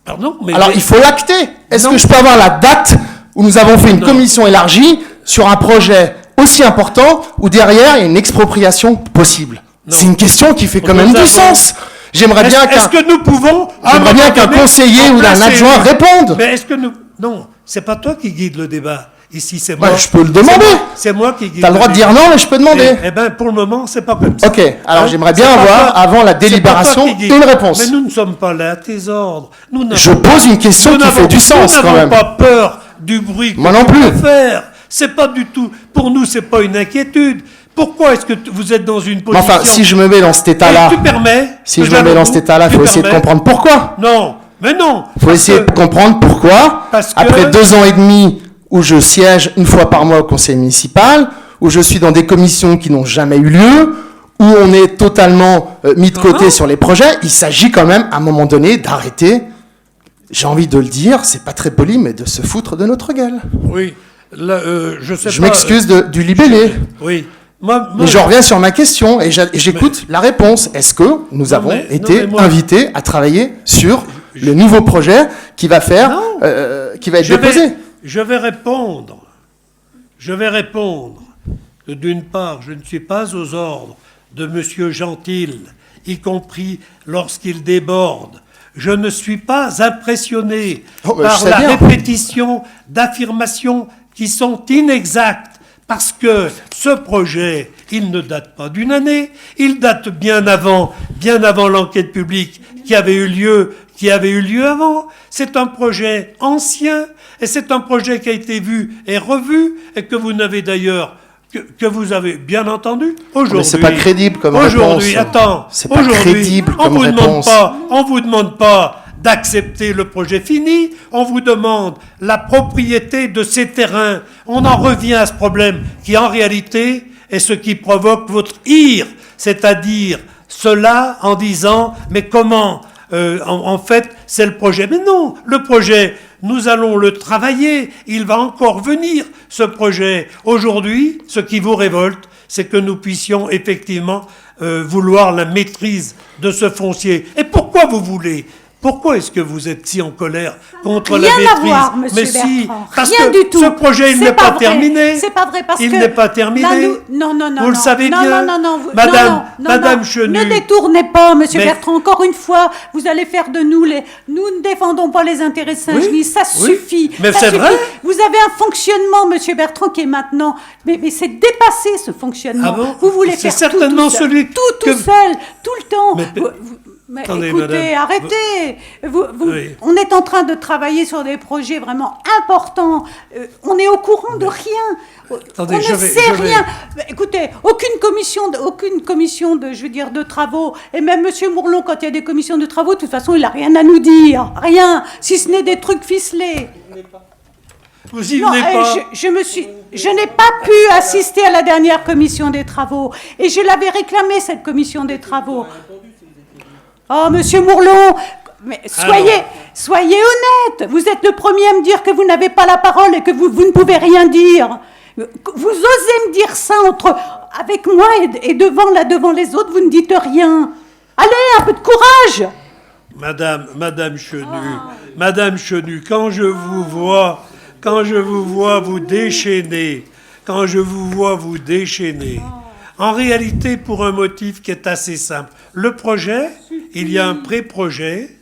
Pardon, mais. Alors, il faut l'acter. Est-ce Non. que je peux avoir la date où nous avons fait une Non. commission élargie sur un projet aussi important où derrière il y a une expropriation possible? Non. C'est une question qui fait quand Nous même du avons- sens. J'aimerais bien Est-ce que nous pouvons. J'aimerais bien qu'un conseiller ou un adjoint réponde. Mais est-ce que nous. Non, c'est pas toi qui guide le débat. Ici, c'est moi. Ouais, je peux le demander. C'est moi qui guide. T'as le droit de dire non, mais je peux demander. Eh ben, pour le moment, c'est pas comme ça. Ok, alors Hein? j'aimerais bien C'est pas avoir, toi- avant la c'est pas toi délibération, qui guide. une réponse. Mais nous ne sommes pas là à tes ordres. Nous n'avons- Je pose une question nous qui n'avons- fait du sens nous quand même. n'avons pas peur du bruit que Moi non tu plus. peux faire. C'est pas du tout. Pour nous, c'est pas une inquiétude. Pourquoi est-ce que vous êtes dans une Mais position. enfin, si je me mets dans cet état-là, Tu permets. si que je me mets dans j'avoue, cet état-là, il tu faut essayer de permets. comprendre pourquoi. Non, mais non. Il faut parce essayer que- de comprendre pourquoi, parce que- après 2 ans et demi où je siège une fois par mois au conseil municipal, où je suis dans des commissions qui n'ont jamais eu lieu, où on est totalement mis de côté Non. sur les projets, il s'agit quand même, à un moment donné, d'arrêter, j'ai envie de le dire, c'est pas très poli, mais de se foutre de notre gueule. Oui. Là, je sais Je pas. m'excuse du libellé. Oui. Moi, Mais je reviens sur ma question et j'écoute la réponse. Est-ce que nous Non, avons mais- non, été mais moi- invités à travailler sur le nouveau projet qui va faire, Non. qui va être déposé? Je vais répondre. Je vais répondre que d'une part, je ne suis pas aux ordres de Monsieur Gentil, y compris lorsqu'il déborde. Je ne suis pas impressionné Oh, ben, je par sais la bien. répétition d'affirmations qui sont inexactes. Parce que ce projet, il ne date pas d'une année, il date bien avant l'enquête publique qui avait eu lieu avant. C'est un projet ancien et c'est un projet qui a été vu et revu et que vous n'avez d'ailleurs que vous avez bien entendu aujourd'hui. Mais c'est pas crédible comme Aujourd'hui, réponse. attends. C'est pas aujourd'hui, crédible comme réponse. On vous demande pas d'accepter le projet fini, on vous demande la propriété de ces terrains. On en revient à ce problème qui, en réalité, est ce qui provoque votre ire, c'est-à-dire cela en disant « mais comment en fait, c'est le projet. » Mais non, le projet, nous allons le travailler, il va encore venir, ce projet. Aujourd'hui, ce qui vous révolte, c'est que nous puissions effectivement vouloir la maîtrise de ce foncier. Et pourquoi vous voulez ? Pourquoi est-ce que vous êtes si en colère contre la Rien maîtrise? à voir, monsieur Mais si, Bertrand. parce Rien que du tout. ce projet, il C'est n'est pas vrai. terminé. C'est pas vrai parce Il que n'est pas terminé. là, non, non, non. Vous le savez non, bien. Non, non, non, Madame- non, Madame non. Chenu. Ne détournez pas, monsieur Mais- Bertrand. Encore une fois, vous allez faire de nous les. Nous ne défendons pas les intérêts de Saint-Genis. Oui, Ça oui. suffit. Mais Ça c'est suffit. vrai. Vous avez un fonctionnement, monsieur Bertrand, qui est maintenant. Mais c'est dépassé ce fonctionnement. Ah bon? Vous voulez C'est faire certainement tout seul. celui tout que- seul, tout le temps. Mais- Mais Attendez, écoutez, madame, arrêtez. Oui. On est en train de travailler sur des projets vraiment importants. On est au courant de rien. Attendez, on je ne vais- sait je vais- rien. Mais écoutez, aucune commission de, je veux dire, de travaux. Et même Monsieur Mourlon, quand il y a des commissions de travaux, de toute façon, il n'a rien à nous dire. Rien. Si ce n'est des trucs ficelés. Vous y Non, venez pas. je n'ai pas pu assister à la dernière commission des travaux. Et je l'avais réclamé, cette commission des travaux. Oh, monsieur Mourlon, mais soyez honnête. Vous êtes le premier à me dire que vous n'avez pas la parole et que vous ne pouvez rien dire. Vous osez me dire ça avec moi et devant les autres, vous ne dites rien. Allez, un peu de courage. Madame Chenu, quand je vous vois vous déchaîner, en réalité pour un motif qui est assez simple. Le projet, il y a un pré-projet,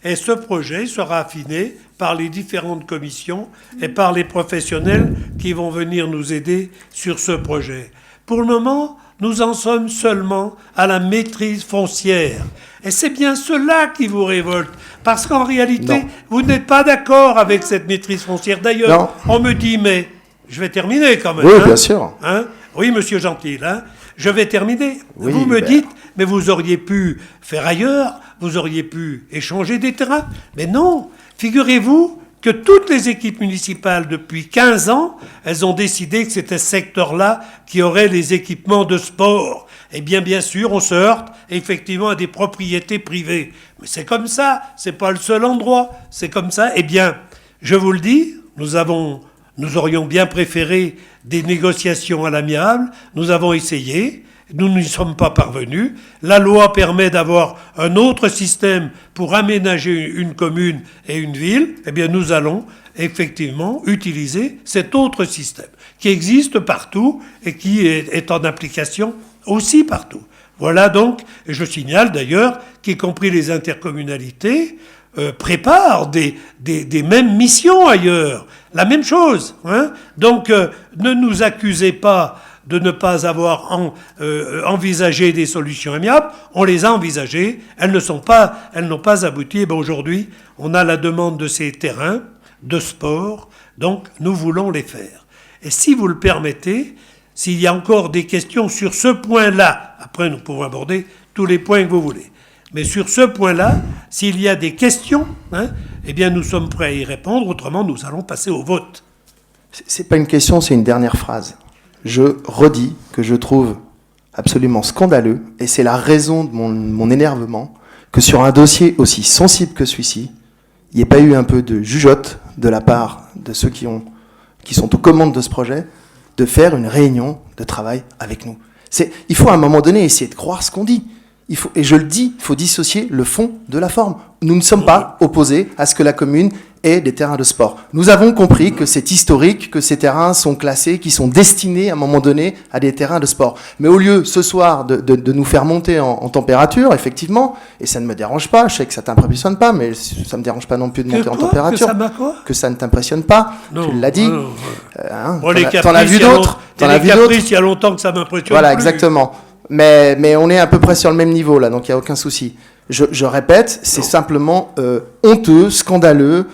et ce projet sera affiné par les différentes commissions et par les professionnels qui vont venir nous aider sur ce projet. Pour le moment, nous en sommes seulement à la maîtrise foncière. Et c'est bien cela qui vous révolte. Parce qu'en réalité, Non. vous n'êtes pas d'accord avec cette maîtrise foncière. Non. D'ailleurs, on me dit, mais je vais terminer quand même. Oui, hein. bien sûr. Hein? Oui, monsieur Gentil, hein? Je vais terminer. Oui, vous me ben- dites, mais vous auriez pu faire ailleurs, vous auriez pu échanger des terrains. Mais non, figurez-vous que toutes les équipes municipales, depuis 15 ans, elles ont décidé que c'était ce secteur-là qui aurait les équipements de sport. Eh bien sûr, on se heurte effectivement à des propriétés privées. Mais c'est comme ça, c'est pas le seul endroit, c'est comme ça. Eh bien, je vous le dis, nous aurions bien préféré des négociations à l'amiable, nous avons essayé, nous n'y sommes pas parvenus. La loi permet d'avoir un autre système pour aménager une commune et une ville. Eh bien, nous allons effectivement utiliser cet autre système qui existe partout et qui est en application aussi partout. Voilà donc, et je signale d'ailleurs qu'y compris les intercommunalités préparent des mêmes missions ailleurs. La même chose. Hein. Donc, ne nous accusez pas de ne pas avoir envisagé des solutions amiables. On les a envisagées. Elles n'ont pas abouti. Et bien aujourd'hui, on a la demande de ces terrains de sport. Donc, nous voulons les faire. Et si vous le permettez, s'il y a encore des questions sur ce point-là, après nous pouvons aborder tous les points que vous voulez. Mais sur ce point-là, s'il y a des questions, hein, eh bien nous sommes prêts à y répondre, autrement nous allons passer au vote. C'est pas une question, c'est une dernière phrase. Je redis que je trouve absolument scandaleux, et c'est la raison de mon énervement, que sur un dossier aussi sensible que celui-ci, il n'y ait pas eu un peu de jugeote de la part de ceux qui sont aux commandes de ce projet, de faire une réunion de travail avec nous. Il faut à un moment donné essayer de croire ce qu'on dit. Et je le dis, il faut dissocier le fond de la forme. Nous ne sommes pas opposés à ce que la commune ait des terrains de sport. Nous avons compris que c'est historique, que ces terrains sont classés, qui sont destinés à un moment donné à des terrains de sport. Mais au lieu, ce soir, de nous faire monter en température, effectivement, et ça ne me dérange pas, je sais que ça ne t'impressionne pas, mais ça ne me dérange pas non plus de monter en température. Que ça ne t'impressionne pas, non, tu l'as dit. T'en as vu d'autres. Il y a longtemps que ça m'impressionne. Voilà, plus. Exactement. Mais on est à peu près sur le même niveau là, donc il n'y a aucun souci. Je répète, c'est simplement honteux, scandaleux,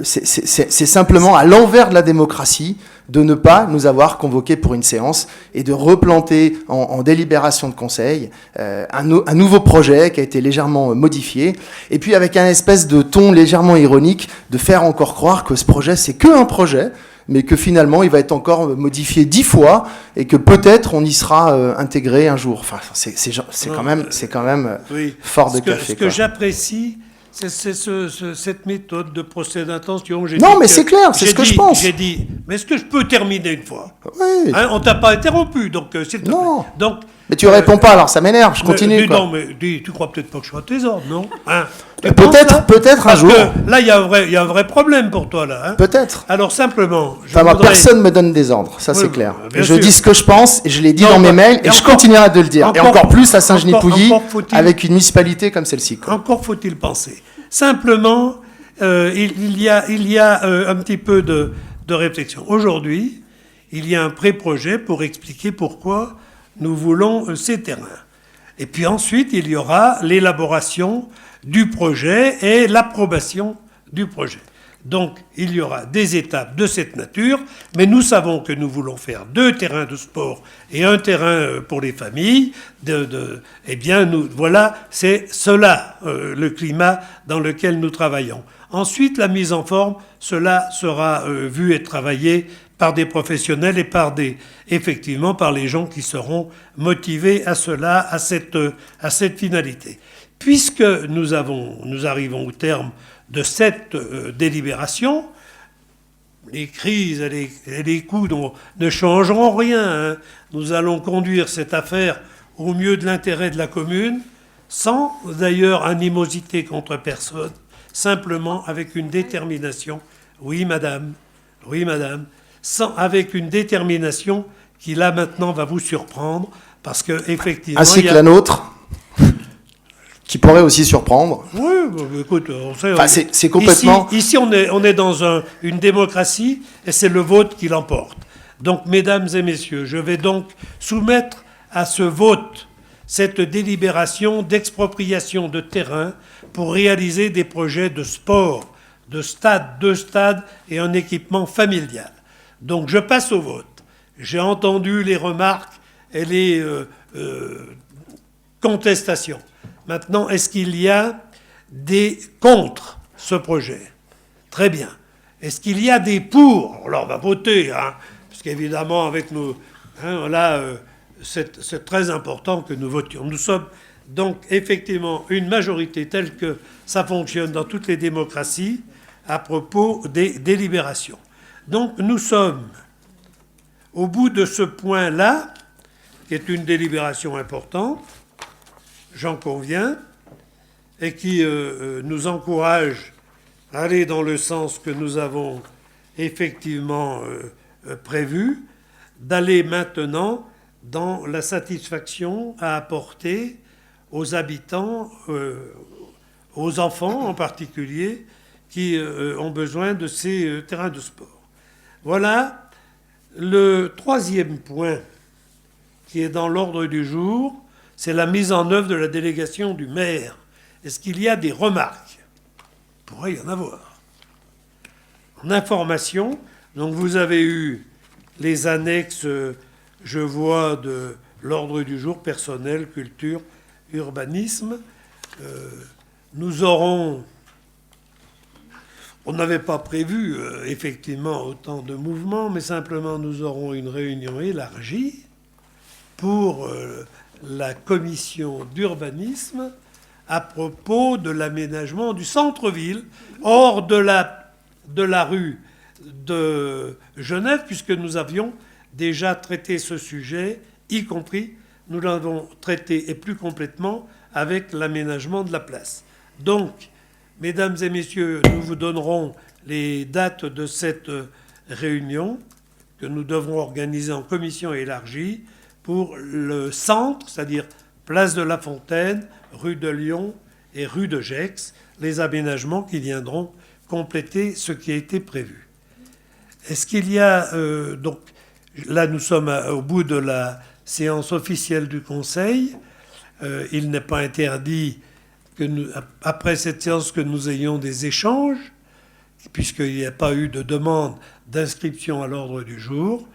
c'est simplement à l'envers de la démocratie de ne pas nous avoir convoqués pour une séance et de replanter en délibération de conseil un nouveau projet qui a été légèrement modifié, et puis avec un espèce de ton légèrement ironique de faire encore croire que ce projet c'est qu'un projet, mais que finalement il va être encore modifié 10 fois et que peut-être on y sera intégré un jour. Enfin, c'est quand même oui. fort de café. Ce que j'apprécie, c'est cette méthode de procès d'intention. Non, mais c'est clair, c'est ce que je pense. J'ai dit, mais est-ce que je peux terminer une fois? Oui. Hein, on t'a pas interrompu, donc s'il te plaît. Non. Donc, mais tu réponds pas, alors ça m'énerve, je continue. Non, mais tu crois peut-être pas que je sois à tes ordres, non hein, peut-être un jour. Que là, il y a un vrai problème pour toi, là. Hein. Peut-être. Alors, simplement... Personne ne me donne des ordres, ça c'est clair. Je sûr. dis ce que je pense, et je l'ai dit dans mes mails, et je continuerai de le dire. Et encore plus à Saint-Genis-Pouilly, avec une municipalité comme celle-ci. Encore faut-il penser. Simplement, il y a un petit peu de réflexion. Aujourd'hui, il y a un pré-projet pour expliquer pourquoi nous voulons ces terrains. Et puis ensuite, il y aura l'élaboration du projet et l'approbation du projet. Donc, il y aura des étapes de cette nature, mais nous savons que nous voulons faire 2 terrains de sport et 1 terrain pour les familles. Eh bien, voilà, c'est cela, le climat dans lequel nous travaillons. Ensuite, la mise en forme, cela sera vu et travaillé par des professionnels et effectivement par les gens qui seront motivés à cela, à cette finalité. Puisque nous arrivons au terme de cette délibération, les crises et les coups ne changeront rien. Hein. Nous allons conduire cette affaire au mieux de l'intérêt de la commune, sans d'ailleurs animosité contre personne, simplement avec une détermination. Oui, madame, avec une détermination qui, là, maintenant, va vous surprendre, parce que effectivement... Ainsi que la nôtre, qui pourrait aussi surprendre. Oui, écoute, on sait... Enfin, c'est complètement... Ici, on est dans une démocratie, et c'est le vote qui l'emporte. Donc, mesdames et messieurs, je vais donc soumettre à ce vote, cette délibération d'expropriation de terrain pour réaliser des projets de sport, de stade, deux stades et un équipement familial. Donc je passe au vote. J'ai entendu les remarques et les contestations. Maintenant, est-ce qu'il y a des contre ce projet? Très bien. Est-ce qu'il y a des pour? Alors on va voter, hein, parce qu'évidemment, avec nous, hein, là, c'est très important que nous votions. Nous sommes donc effectivement une majorité telle que ça fonctionne dans toutes les démocraties à propos des délibérations. Donc nous sommes au bout de ce point-là, qui est une délibération importante, j'en conviens, et qui nous encourage à aller dans le sens que nous avons effectivement prévu, d'aller maintenant dans la satisfaction à apporter aux habitants, aux enfants en particulier, qui ont besoin de ces terrains de sport. Voilà le troisième point qui est dans l'ordre du jour, c'est la mise en œuvre de la délégation du maire. Est-ce qu'il y a des remarques? Il pourrait y en avoir. En information, donc vous avez eu les annexes, je vois, de l'ordre du jour, personnel, culture, urbanisme. Nous aurons... On n'avait pas prévu, effectivement, autant de mouvements, mais simplement nous aurons une réunion élargie pour la commission d'urbanisme à propos de l'aménagement du centre-ville, hors de la rue de Genève, puisque nous avions déjà traité ce sujet, y compris, nous l'avons traité, et plus complètement, avec l'aménagement de la place. Donc, mesdames et messieurs, nous vous donnerons les dates de cette réunion que nous devrons organiser en commission élargie pour le centre, c'est-à-dire place de la Fontaine, rue de Lyon et rue de Gex, les aménagements qui viendront compléter ce qui a été prévu. Est-ce qu'il y a... donc là, nous sommes au bout de la séance officielle du Conseil. Il n'est pas interdit que nous, après cette séance, que nous ayons des échanges, puisqu'il n'y a pas eu de demande d'inscription à l'ordre du jour.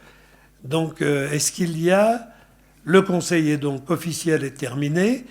Donc, est-ce qu'il y a... Le Conseil est donc officiel et terminé.